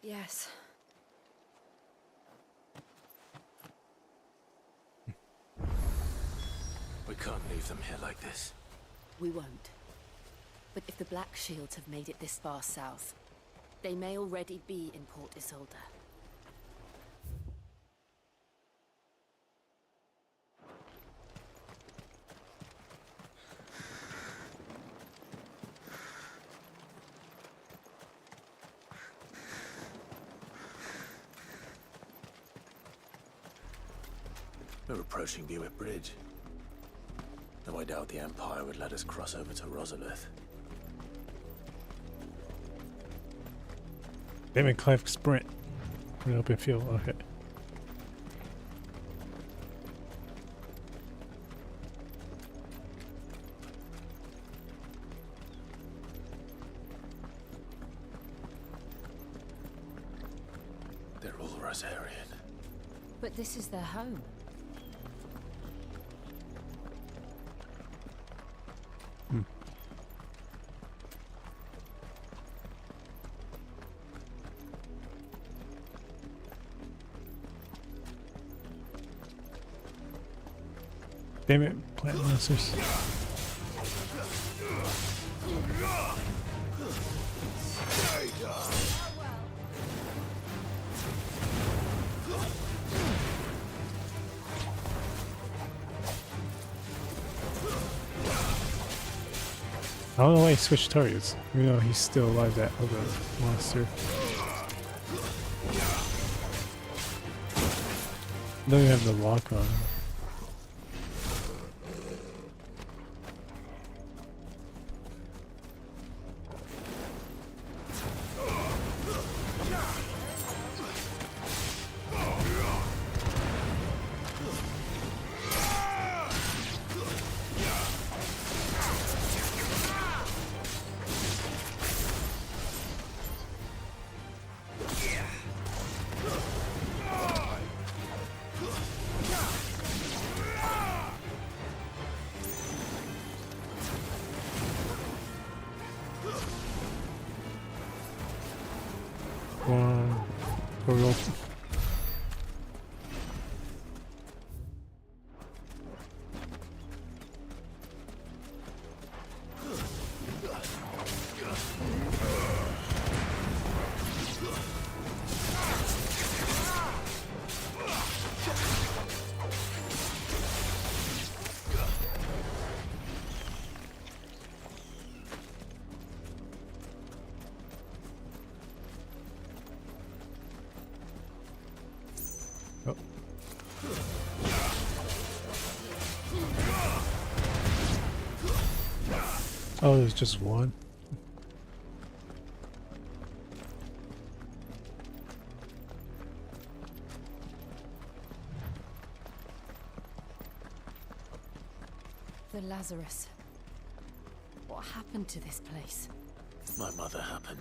Yes. We can't leave them here like this. We won't. But if the Black Shields have made it this far south, they may already be in Port Isolde. We're approaching Buick Bridge. Though I doubt the Empire would let us cross over to Rosalith. Damn it, Clive, sprint. Put it up in field. Okay. They're all Rosarian. But this is their home. Damn it, plant monsters. I don't know why he switched targets, even though he's still alive, that other monster. Don't even have the lock on. roll. Oh, there's just one. The Lazarus. What happened to this place? My mother happened.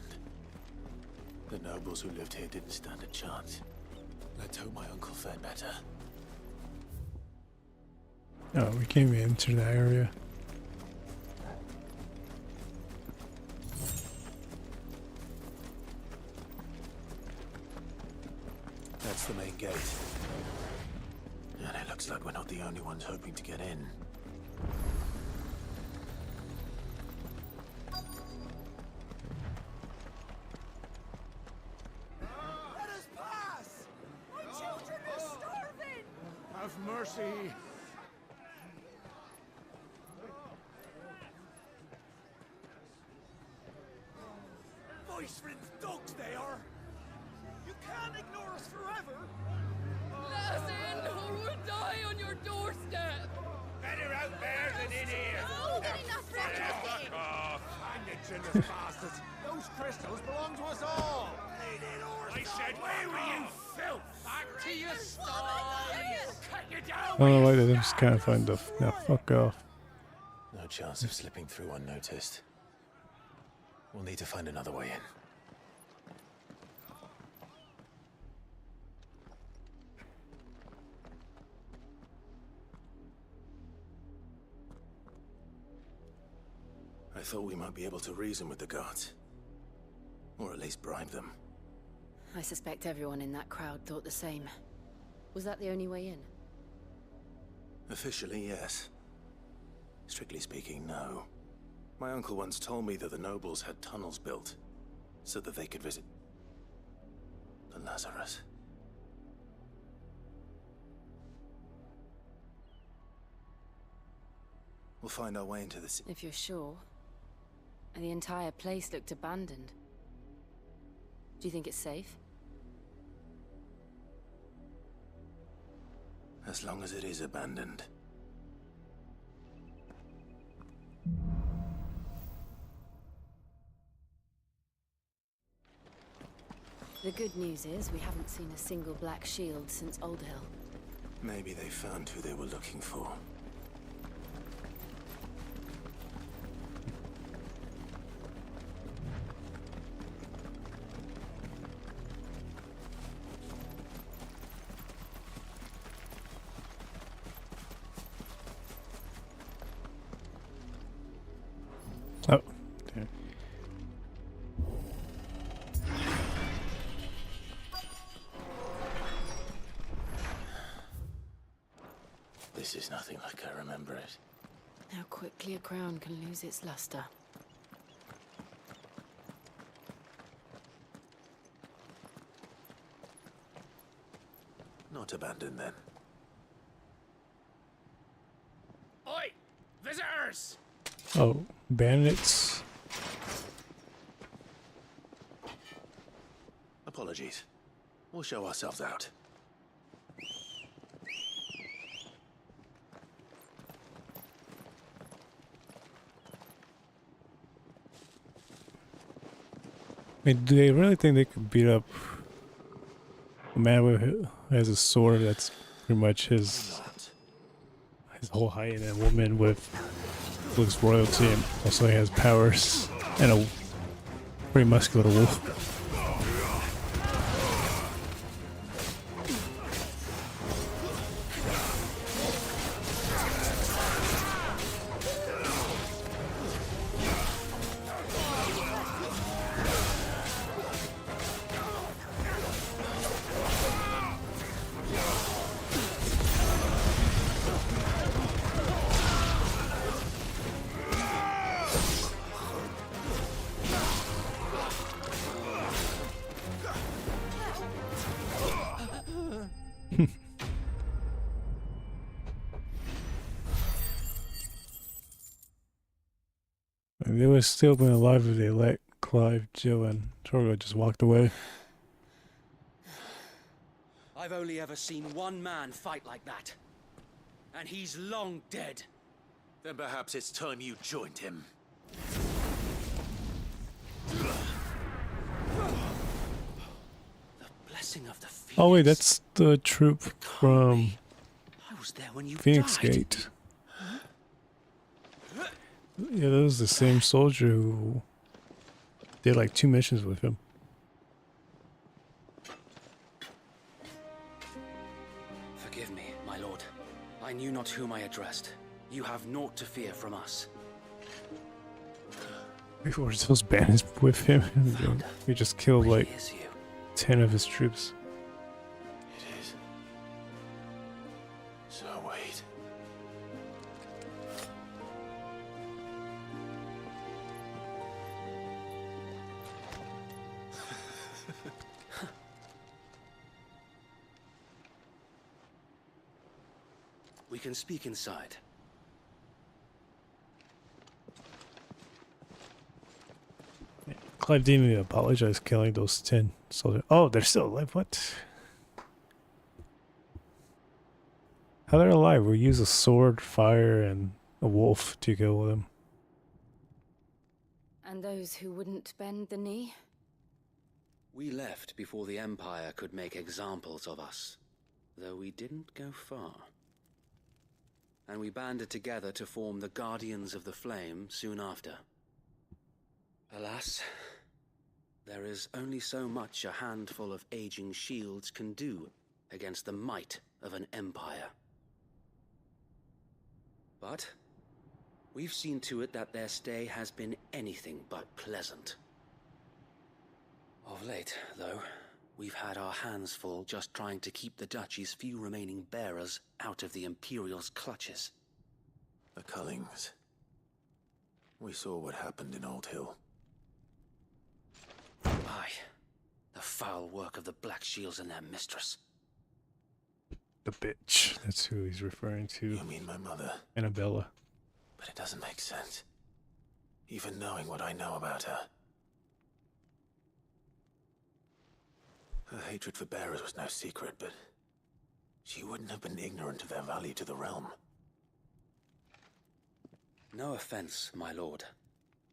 The nobles who lived here didn't stand a chance. Let's hope my uncle fared better. Oh, we can't even enter that area. That's the main gate. And it looks like we're not the only ones hoping to get in. Let us pass! My children are starving! Have mercy! Voice-ridden dogs they are! You can't ignore us forever! Let us in, or we'll die on your doorstep! Better out there than in here! No, getting that Fuck off! Hang the jealous bastards! Those crystals belong to us all! I said, where were you, filth? Back to your sties! Cut you down! I don't know why they just can't find the. No, fuck off. No chance of slipping through unnoticed. We'll need to find another way in. I thought we might be able to reason with the guards. Or at least bribe them. I suspect everyone in that crowd thought the same. Was that the only way in? Officially, yes. Strictly speaking, no. My uncle once told me that the nobles had tunnels built so that they could visit the Lazarus. We'll find our way into the city. If you're sure. The entire place looked abandoned. Do you think it's safe? As long as it is abandoned. The good news is we haven't seen a single black shield since Old Hill. Maybe they found who they were looking for. Oh, okay. This is nothing like I remember it. How quickly a crown can lose its luster. Not abandoned then. Oi! Visitors! Oh, bandits. Apologies. We'll show ourselves out. I mean, do they really think they could beat up a man who has a sword that's pretty much his whole height, and a woman with looks royalty and also has powers, and a pretty muscular wolf? They would still been alive if they let Clive, Jill, and Torgo just walked away. I've only ever seen one man fight like that. And he's long dead. Then perhaps it's time you joined him. The blessing of the Phoenix. Oh wait, that's the troop from I was there when you Phoenix died. Gate. Yeah, that was the same soldier who did like 2 missions with him. Forgive me, my lord. I knew not whom I addressed. You have naught to fear from us. We were those bandits with him. And we just killed like 10 of his troops. It is. So wait. We can speak inside. Clive didn't even apologize killing those 10 soldiers. Oh, they're still alive. What? How they're alive? We use a sword, fire, and a wolf to kill them. And those who wouldn't bend the knee? We left before the Empire could make examples of us, though we didn't go far. And we banded together to form the Guardians of the Flame soon after. Alas, there is only so much a handful of aging shields can do against the might of an empire. But we've seen to it that their stay has been anything but pleasant. Of late, though, we've had our hands full just trying to keep the Duchy's few remaining bearers out of the Imperial's clutches. The Cullings. We saw what happened in Old Hill. Aye, the foul work of the Black Shields and their mistress. The bitch. That's who he's referring to. You mean my mother? Annabella. But it doesn't make sense. Even knowing what I know about her. Her hatred for bearers was no secret, but she wouldn't have been ignorant of their value to the realm. No offense, my lord.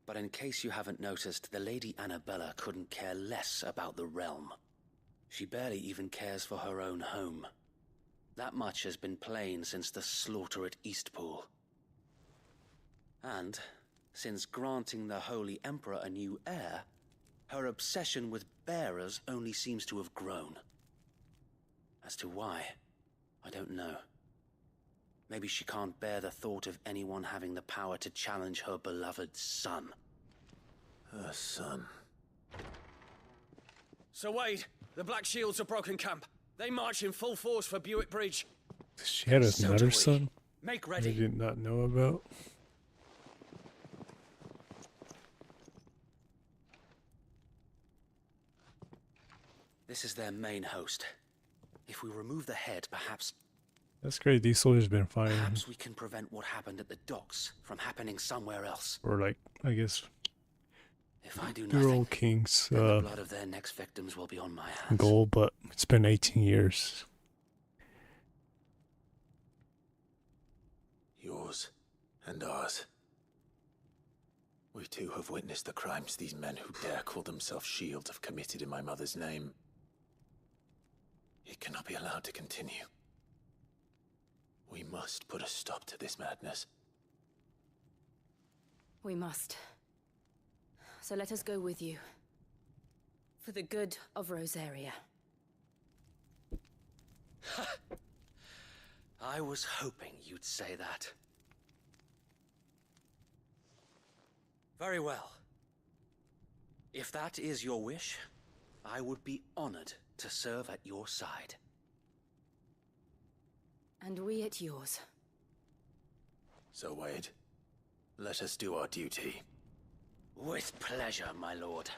But in case you haven't noticed, the Lady Annabella couldn't care less about the realm. She barely even cares for her own home. That much has been plain since the slaughter at Eastpool. And, since granting the Holy Emperor a new heir, her obsession with bearers only seems to have grown. As to why, I don't know. Maybe she can't bear the thought of anyone having the power to challenge her beloved son. Her son. Sir Wade, the Black Shields have broken camp. They march in full force for Buick Bridge. She had another son? Make ready. I did not know about. This is their main host. If we remove the head, perhaps... That's great. These soldiers been fighting Perhaps we can prevent what happened at the docks from happening somewhere else. for like, I guess, If I do they're nothing, all kings then the blood of their next victims will be on my hands. goal, but it's been 18 years. Yours and ours. We too have witnessed the crimes these men who dare call themselves shields have committed in my mother's name. It cannot be allowed to continue. We must put a stop to this madness. We must. So let us go with you. For the good of Rosaria. I was hoping you'd say that. Very well. If that is your wish, I would be honored to serve at your side. And we at yours. So, Wade, let us do our duty. With pleasure, my lord.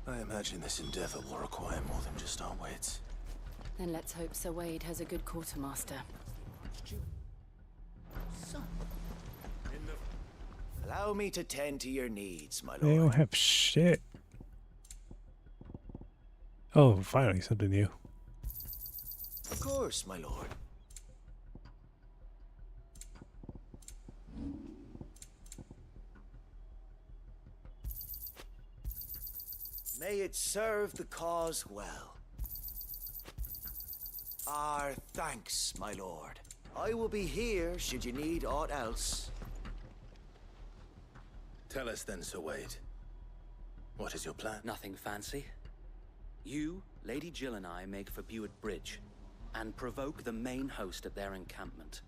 I imagine this endeavor will require more than just our wits. Then let's hope Sir Wade has a good quartermaster. Allow me to tend to your needs, my They lord. don't have shit. Oh, finally something new. Of course, my lord. May it serve the cause well. Our thanks, my lord. I will be here should you need aught else. Tell us then, Sir Wade. What is your plan? Nothing fancy. You, Lady Jill and I make for Buett Bridge and provoke the main host at their encampment.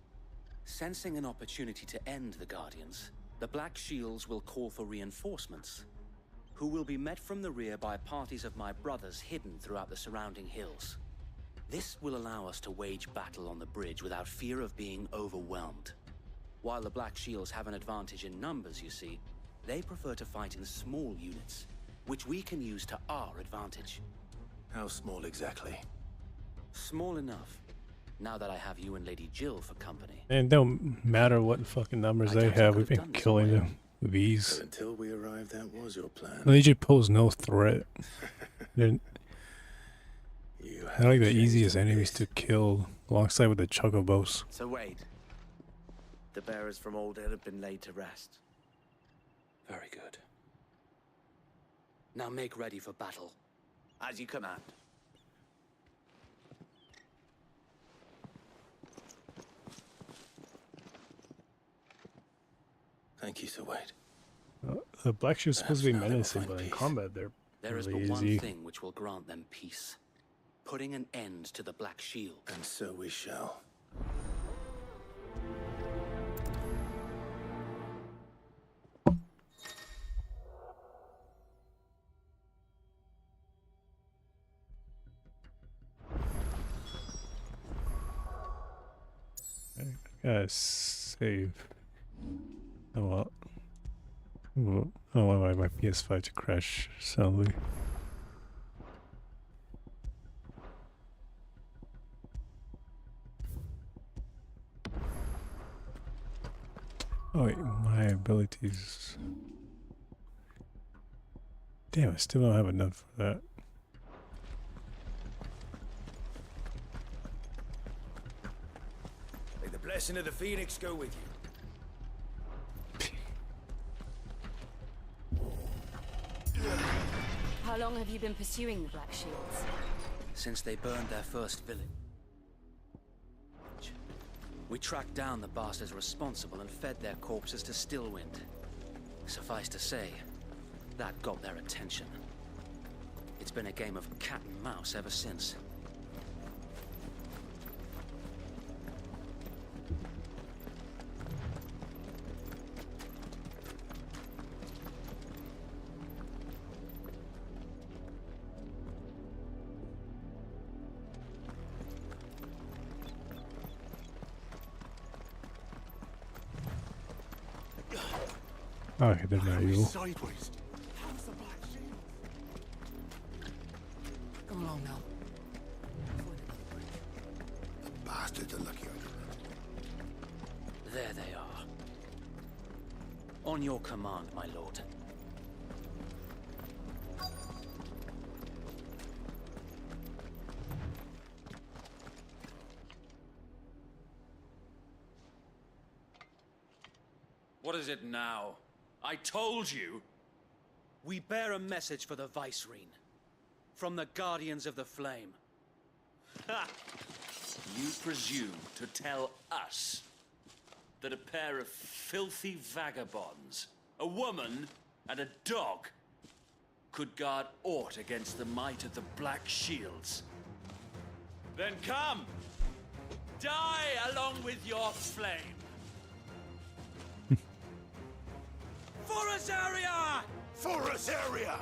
Sensing an opportunity to end the Guardians, the Black Shields will call for reinforcements, who will be met from the rear by parties of my brothers hidden throughout the surrounding hills. This will allow us to wage battle on the bridge without fear of being overwhelmed. While the Black Shields have an advantage in numbers, you see, they prefer to fight in small units, which we can use to our advantage. How small exactly? Small enough, now that I have you and Lady Jill for company. And it don't matter what fucking numbers they have, we've been killing them with ease. So until we arrived, that was your plan. They just pose no threat. They're like the easiest enemies to kill, alongside with the chocobos. So Wade, the bearers from Old Inn have been laid to rest. Very good. Now make ready for battle. As you command. Thank you, Sir Wade. The Black Shields supposed to be menacing, but in combat they're There is really but one easy. thing which will grant them peace. Putting an end to the Black Shield. And so we shall. Gotta save. Oh well. Oh, I don't want my PS5 to crash suddenly. Oh wait, my abilities. Damn, I still don't have enough for that. May the blessing of the Phoenix go with you. How long have you been pursuing the Black Shields? Since they burned their first village. We tracked down the bastards responsible and fed their corpses to Stillwind. Suffice to say, that got their attention. It's been a game of cat and mouse ever since. Oh, okay, they're not evil. Sideways. Come along now. The bastards are lucky I didn't. There they are. On your command, my lord. What is it now? I told you! We bear a message for the Vicereine. From the Guardians of the Flame. Ha! You presume to tell us that a pair of filthy vagabonds, a woman and a dog, could guard aught against the might of the Black Shields? Then come! Die along with your flame! For Azaria! For Azaria!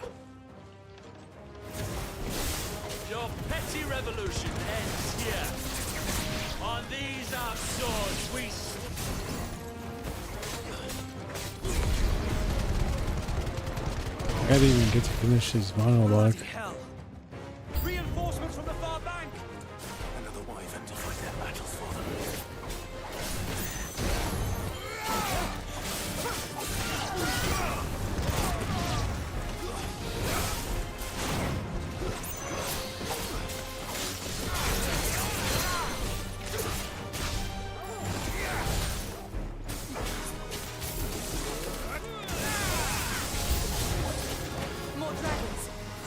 Your petty revolution ends here. On these our swords we... I didn't even get to finish his monologue. Hell! Reinforcements from the far bank!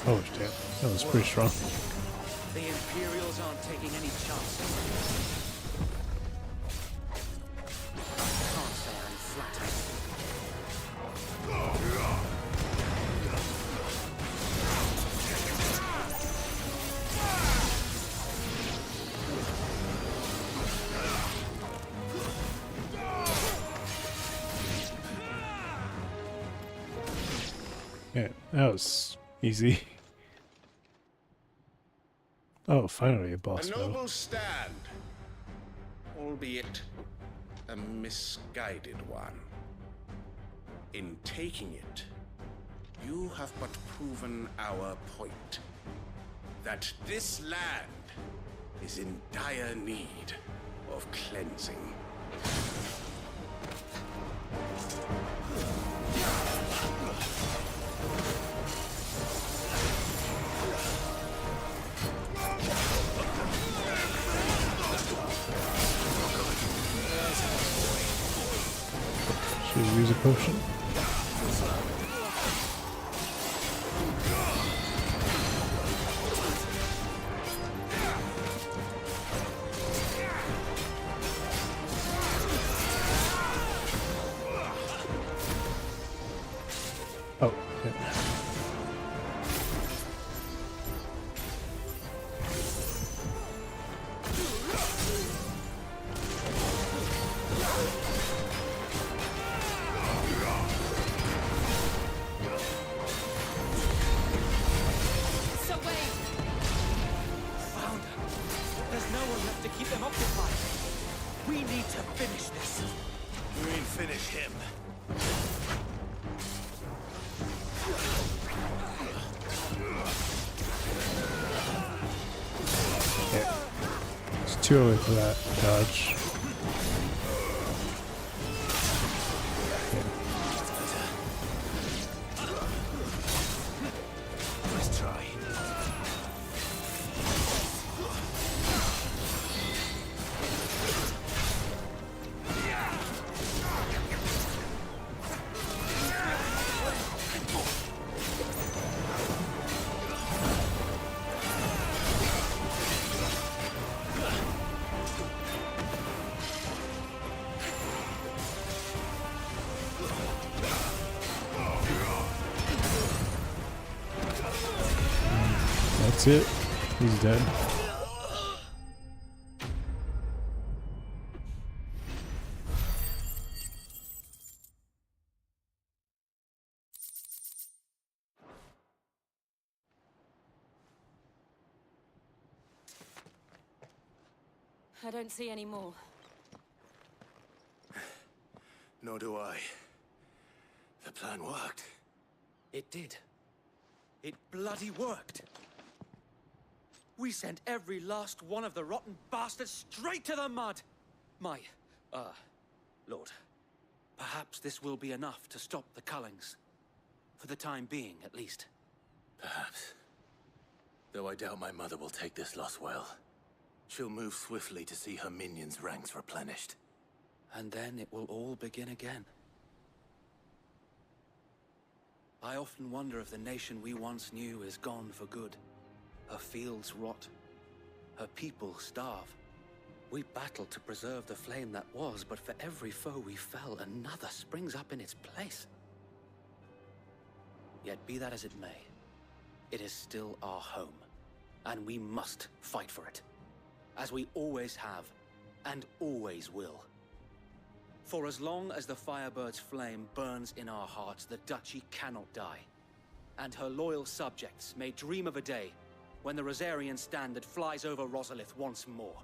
Oh shit, that was pretty strong. The Imperials aren't taking any chances. Can't say I'm flattered. Yeah, that was easy. Oh, finally a boss A battle. noble stand, albeit a misguided one. In taking it, you have but proven our point. That this land is in dire need of cleansing. Should we use a potion? Oh, yeah. There's no one left to keep them occupied. We need to finish this. You mean finish him? Yeah. It's too early for that dodge. Let's try. That's it. He's dead. I don't see any more. Nor do I. The plan worked. It did. It bloody worked. We sent every last one of the rotten bastards straight to the mud. My, Lord, perhaps this will be enough to stop the Cullings. For the time being, at least. Perhaps. Though I doubt my mother will take this loss well. She'll move swiftly to see her minions' ranks replenished. And then it will all begin again. I often wonder if the nation we once knew is gone for good. Her fields rot. Her people starve. We battle to preserve the flame that was, but for every foe we fell, another springs up in its place. Yet be that as it may, it is still our home, and we must fight for it. As we always have, and always will. For as long as the Firebird's flame burns in our hearts, the Duchy cannot die. And her loyal subjects may dream of a day when the Rosarian standard flies over Rosalith once more.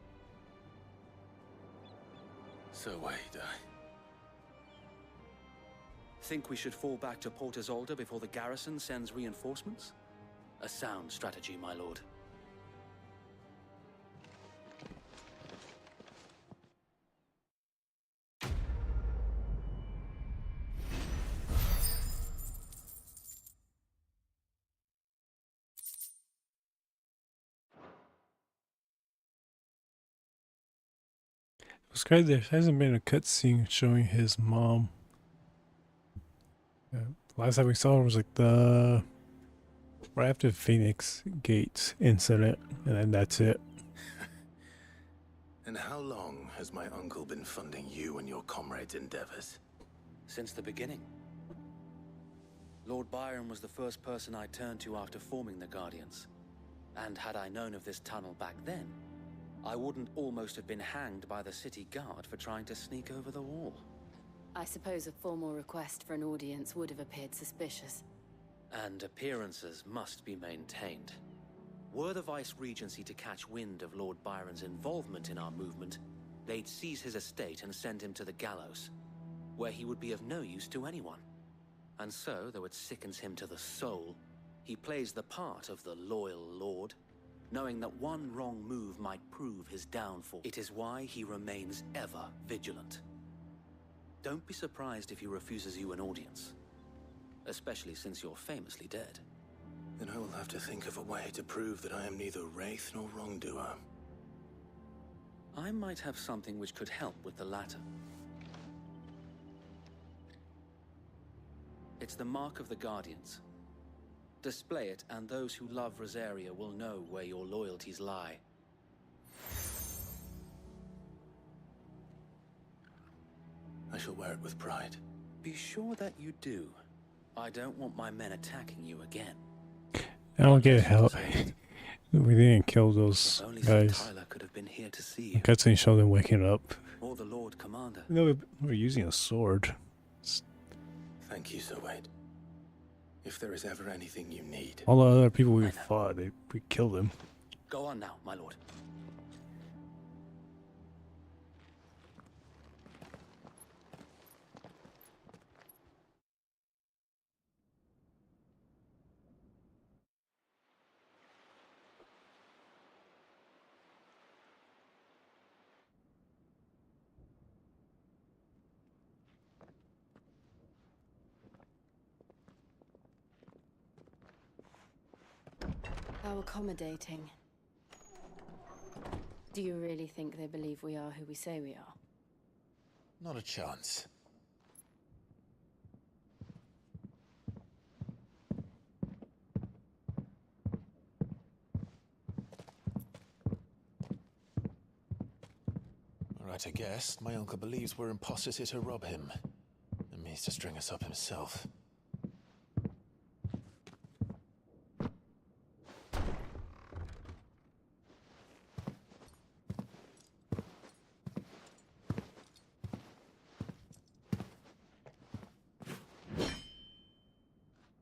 So wait, Think we should fall back to Port Isolde before the garrison sends reinforcements? A sound strategy, my lord. It's crazy there hasn't been a cutscene showing his mom. Yeah, last time we saw her was like the right after Phoenix Gate incident, and then that's it. And how long has my uncle been funding you and your comrades' endeavors? Since the beginning. Lord Byron was the first person I turned to after forming the Guardians. And had I known of this tunnel back then, I wouldn't almost have been hanged by the city guard for trying to sneak over the wall. I suppose a formal request for an audience would have appeared suspicious. And appearances must be maintained. Were the Vice-Regency to catch wind of Lord Byron's involvement in our movement, they'd seize his estate and send him to the gallows, where he would be of no use to anyone. And so, though it sickens him to the soul, he plays the part of the loyal lord, knowing that one wrong move might prove his downfall. It is why he remains ever vigilant. Don't be surprised if he refuses you an audience, especially since you're famously dead. Then I will have to think of a way to prove that I am neither wraith nor wrongdoer. I might have something which could help with the latter. It's the mark of the Guardians. Display it, and those who love Rosaria will know where your loyalties lie. I shall wear it with pride. Be sure that you do. I don't want my men attacking you again. I don't get how we didn't kill those If only guys. Tyler could have been here to see you. Cutscene showed them waking up. Or the Lord Commander. No, we're using a sword. Thank you, Sir Wade. If there is ever anything you need... All the other people we fought, we killed them. Go on now, my lord. How accommodating. Do you really think they believe we are who we say we are? Not a chance. Right, I guess. My uncle believes we're imposters here to rob him. And means to string us up himself.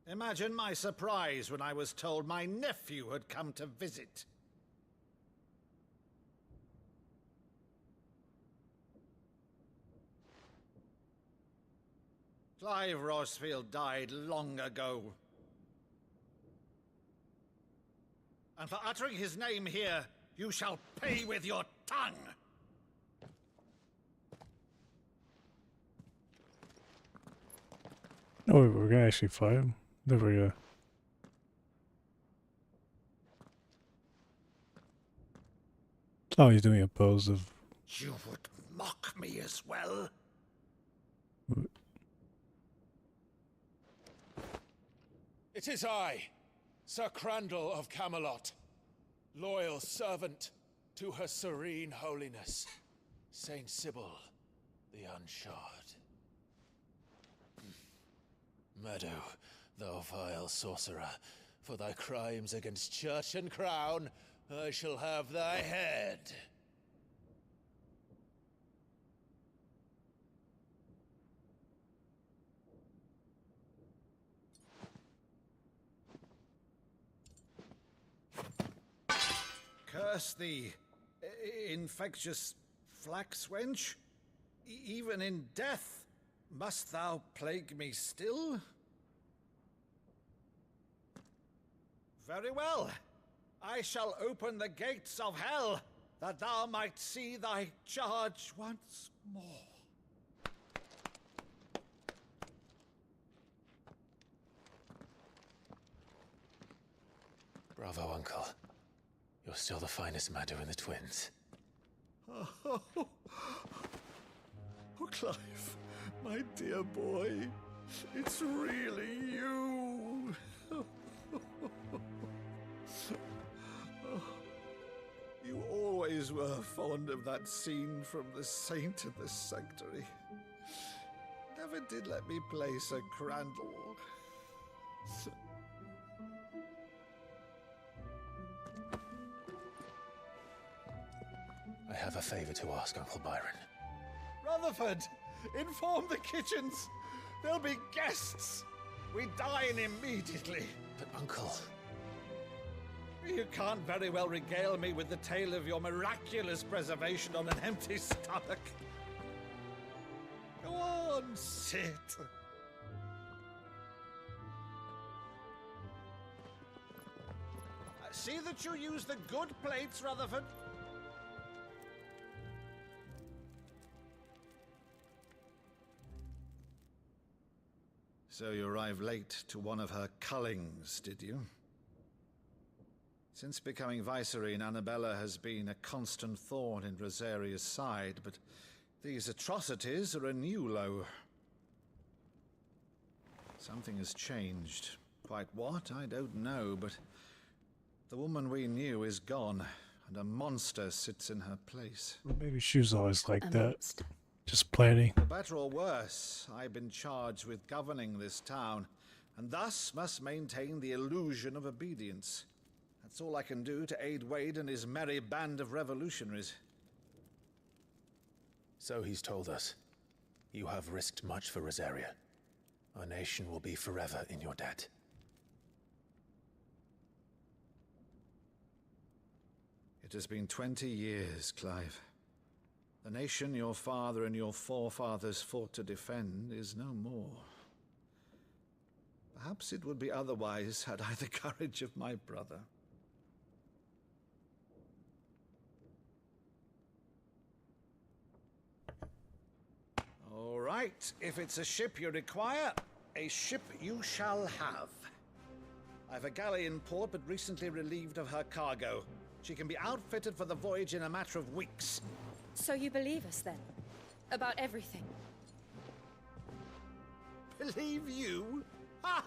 Imagine my surprise when I was told my nephew had come to visit. Clive Rosfield died long ago. And for uttering his name here, you shall pay with your tongue! Oh, we're gonna actually fight him? There we go. Oh, he's doing a pose of... You would mock me as well? It is I, Sir Crandall of Camelot, loyal servant to Her Serene Holiness, Saint Sybil the Unshod. Meadow, thou vile sorcerer, for thy crimes against church and crown, I shall have thy head. Curse thee, infectious flax wench. Even in death, must thou plague me still? Very well. I shall open the gates of hell, that thou might see thy charge once more. Bravo, Uncle. You're still the finest Maddu in the twins. Oh, Clive, my dear boy, it's really you. were fond of that scene from The Saint of the Sanctuary. Never did let me play Sir Crandall. I have a favor to ask, Uncle Byron. Rutherford, inform the kitchens. There'll be guests. We dine immediately. But, Uncle... You can't very well regale me with the tale of your miraculous preservation on an empty stomach. Go on, sit. See that you use the good plates, Rutherford. So you arrived late to one of her cullings, did you? Since becoming Vicereine, Annabella has been a constant thorn in Rosaria's side, but these atrocities are a new low. Something has changed. Quite what, I don't know, but the woman we knew is gone, and a monster sits in her place. Maybe she was always like that. Just planning. For better or worse, I've been charged with governing this town, and thus must maintain the illusion of obedience. That's all I can do to aid Wade and his merry band of revolutionaries. So he's told us. You have risked much for Rosaria. Our nation will be forever in your debt. It has been 20 years, Clive. The nation your father and your forefathers fought to defend is no more. Perhaps it would be otherwise had I the courage of my brother. All right, if it's a ship you require, a ship you shall have. I've a galley in port, but recently relieved of her cargo. She can be outfitted for the voyage in a matter of weeks. So you believe us then? About everything? Believe you? Ha!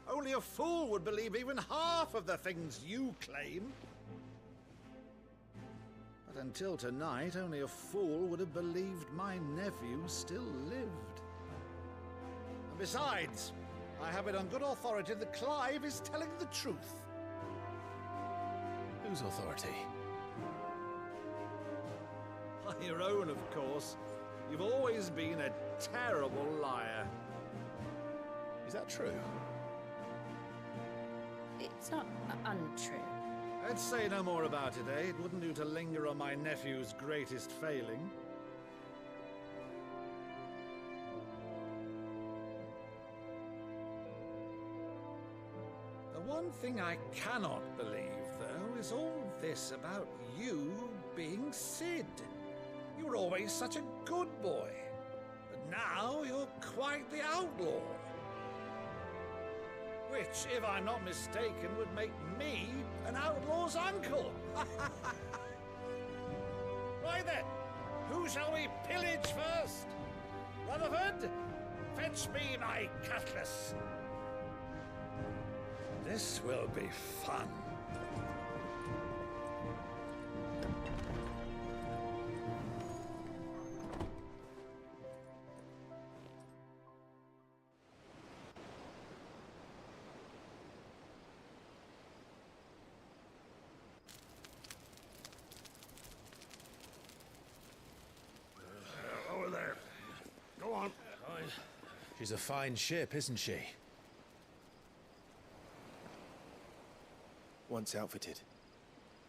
Only a fool would believe even half of the things you claim. But until tonight, only a fool would have believed my nephew still lived. And besides, I have it on good authority that Clive is telling the truth. Whose authority? Your own, of course. You've always been a terrible liar. Is that true? It's not untrue. Let's say no more about it, eh? It wouldn't do to linger on my nephew's greatest failing. The one thing I cannot believe, though, is all this about you being Sid. You were always such a good boy, but now you're quite the outlaw. Which, if I'm not mistaken, would make me an outlaw's uncle. Right then, who shall we pillage first? Rutherford, fetch me my cutlass. This will be fun. Over there. Go on. She's a fine ship, isn't she? Once outfitted,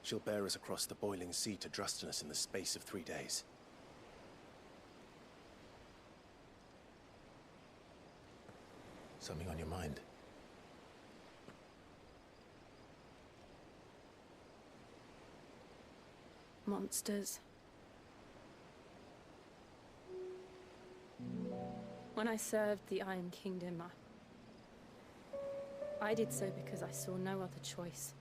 she'll bear us across the boiling sea to Drustinus in the space of 3 days. Something on your mind? Monsters. When I served the Iron Kingdom, I did so because I saw no other choice.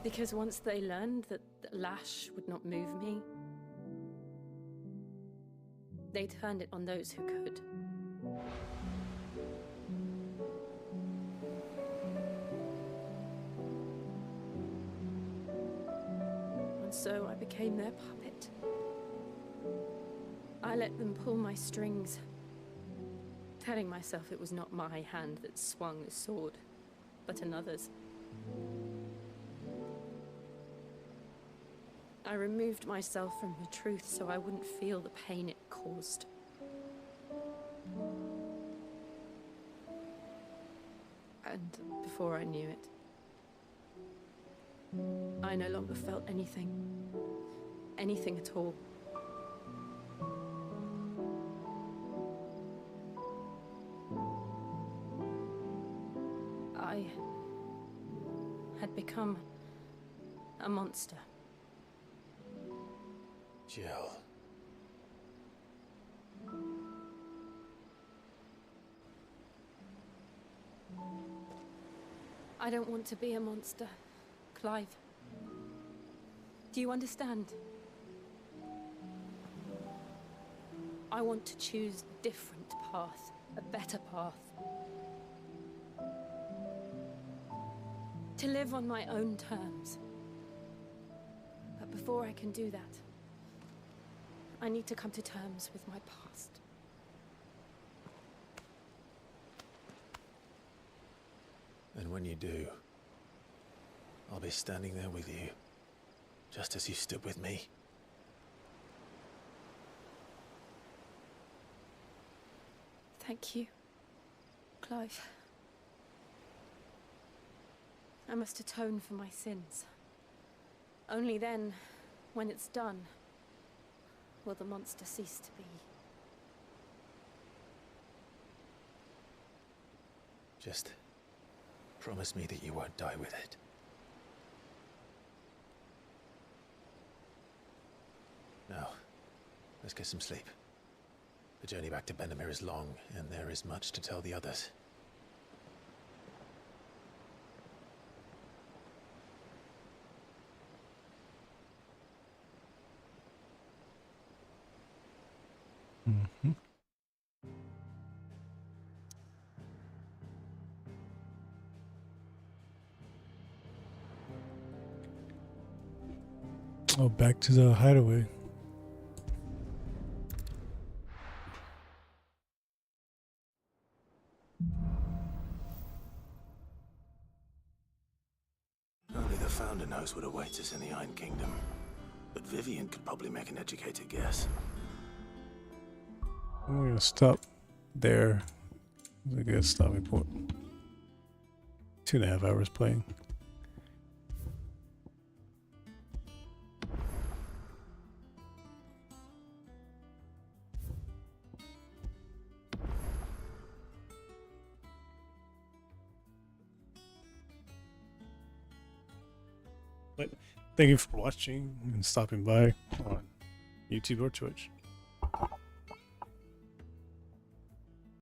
Because once they learned that Lash would not move me, they turned it on those who could. so I became their puppet. I let them pull my strings, telling myself it was not my hand that swung the sword, but another's. I removed myself from the truth so I wouldn't feel the pain it caused. And before I knew it, I no longer felt anything. Anything at all. I had become a monster. Jill. I don't want to be a monster, Clive. Do you understand? I want to choose a different path, a better path. To live on my own terms. But before I can do that, I need to come to terms with my past. And when you do, I'll be standing there with you, just as you stood with me. Thank you, Clive. I must atone for my sins. Only then, when it's done, will the monster cease to be. Just promise me that you won't die with it. Now, let's get some sleep. The journey back to Benamir is long, and there is much to tell the others. Mm-hmm. Oh, back to the hideaway. Only the Founder knows what awaits us in the Iron Kingdom. But Vivian could probably make an educated guess. I'm gonna stop there. It's a good stopping point. 2.5 hours playing. But thank you for watching and stopping by on YouTube or Twitch.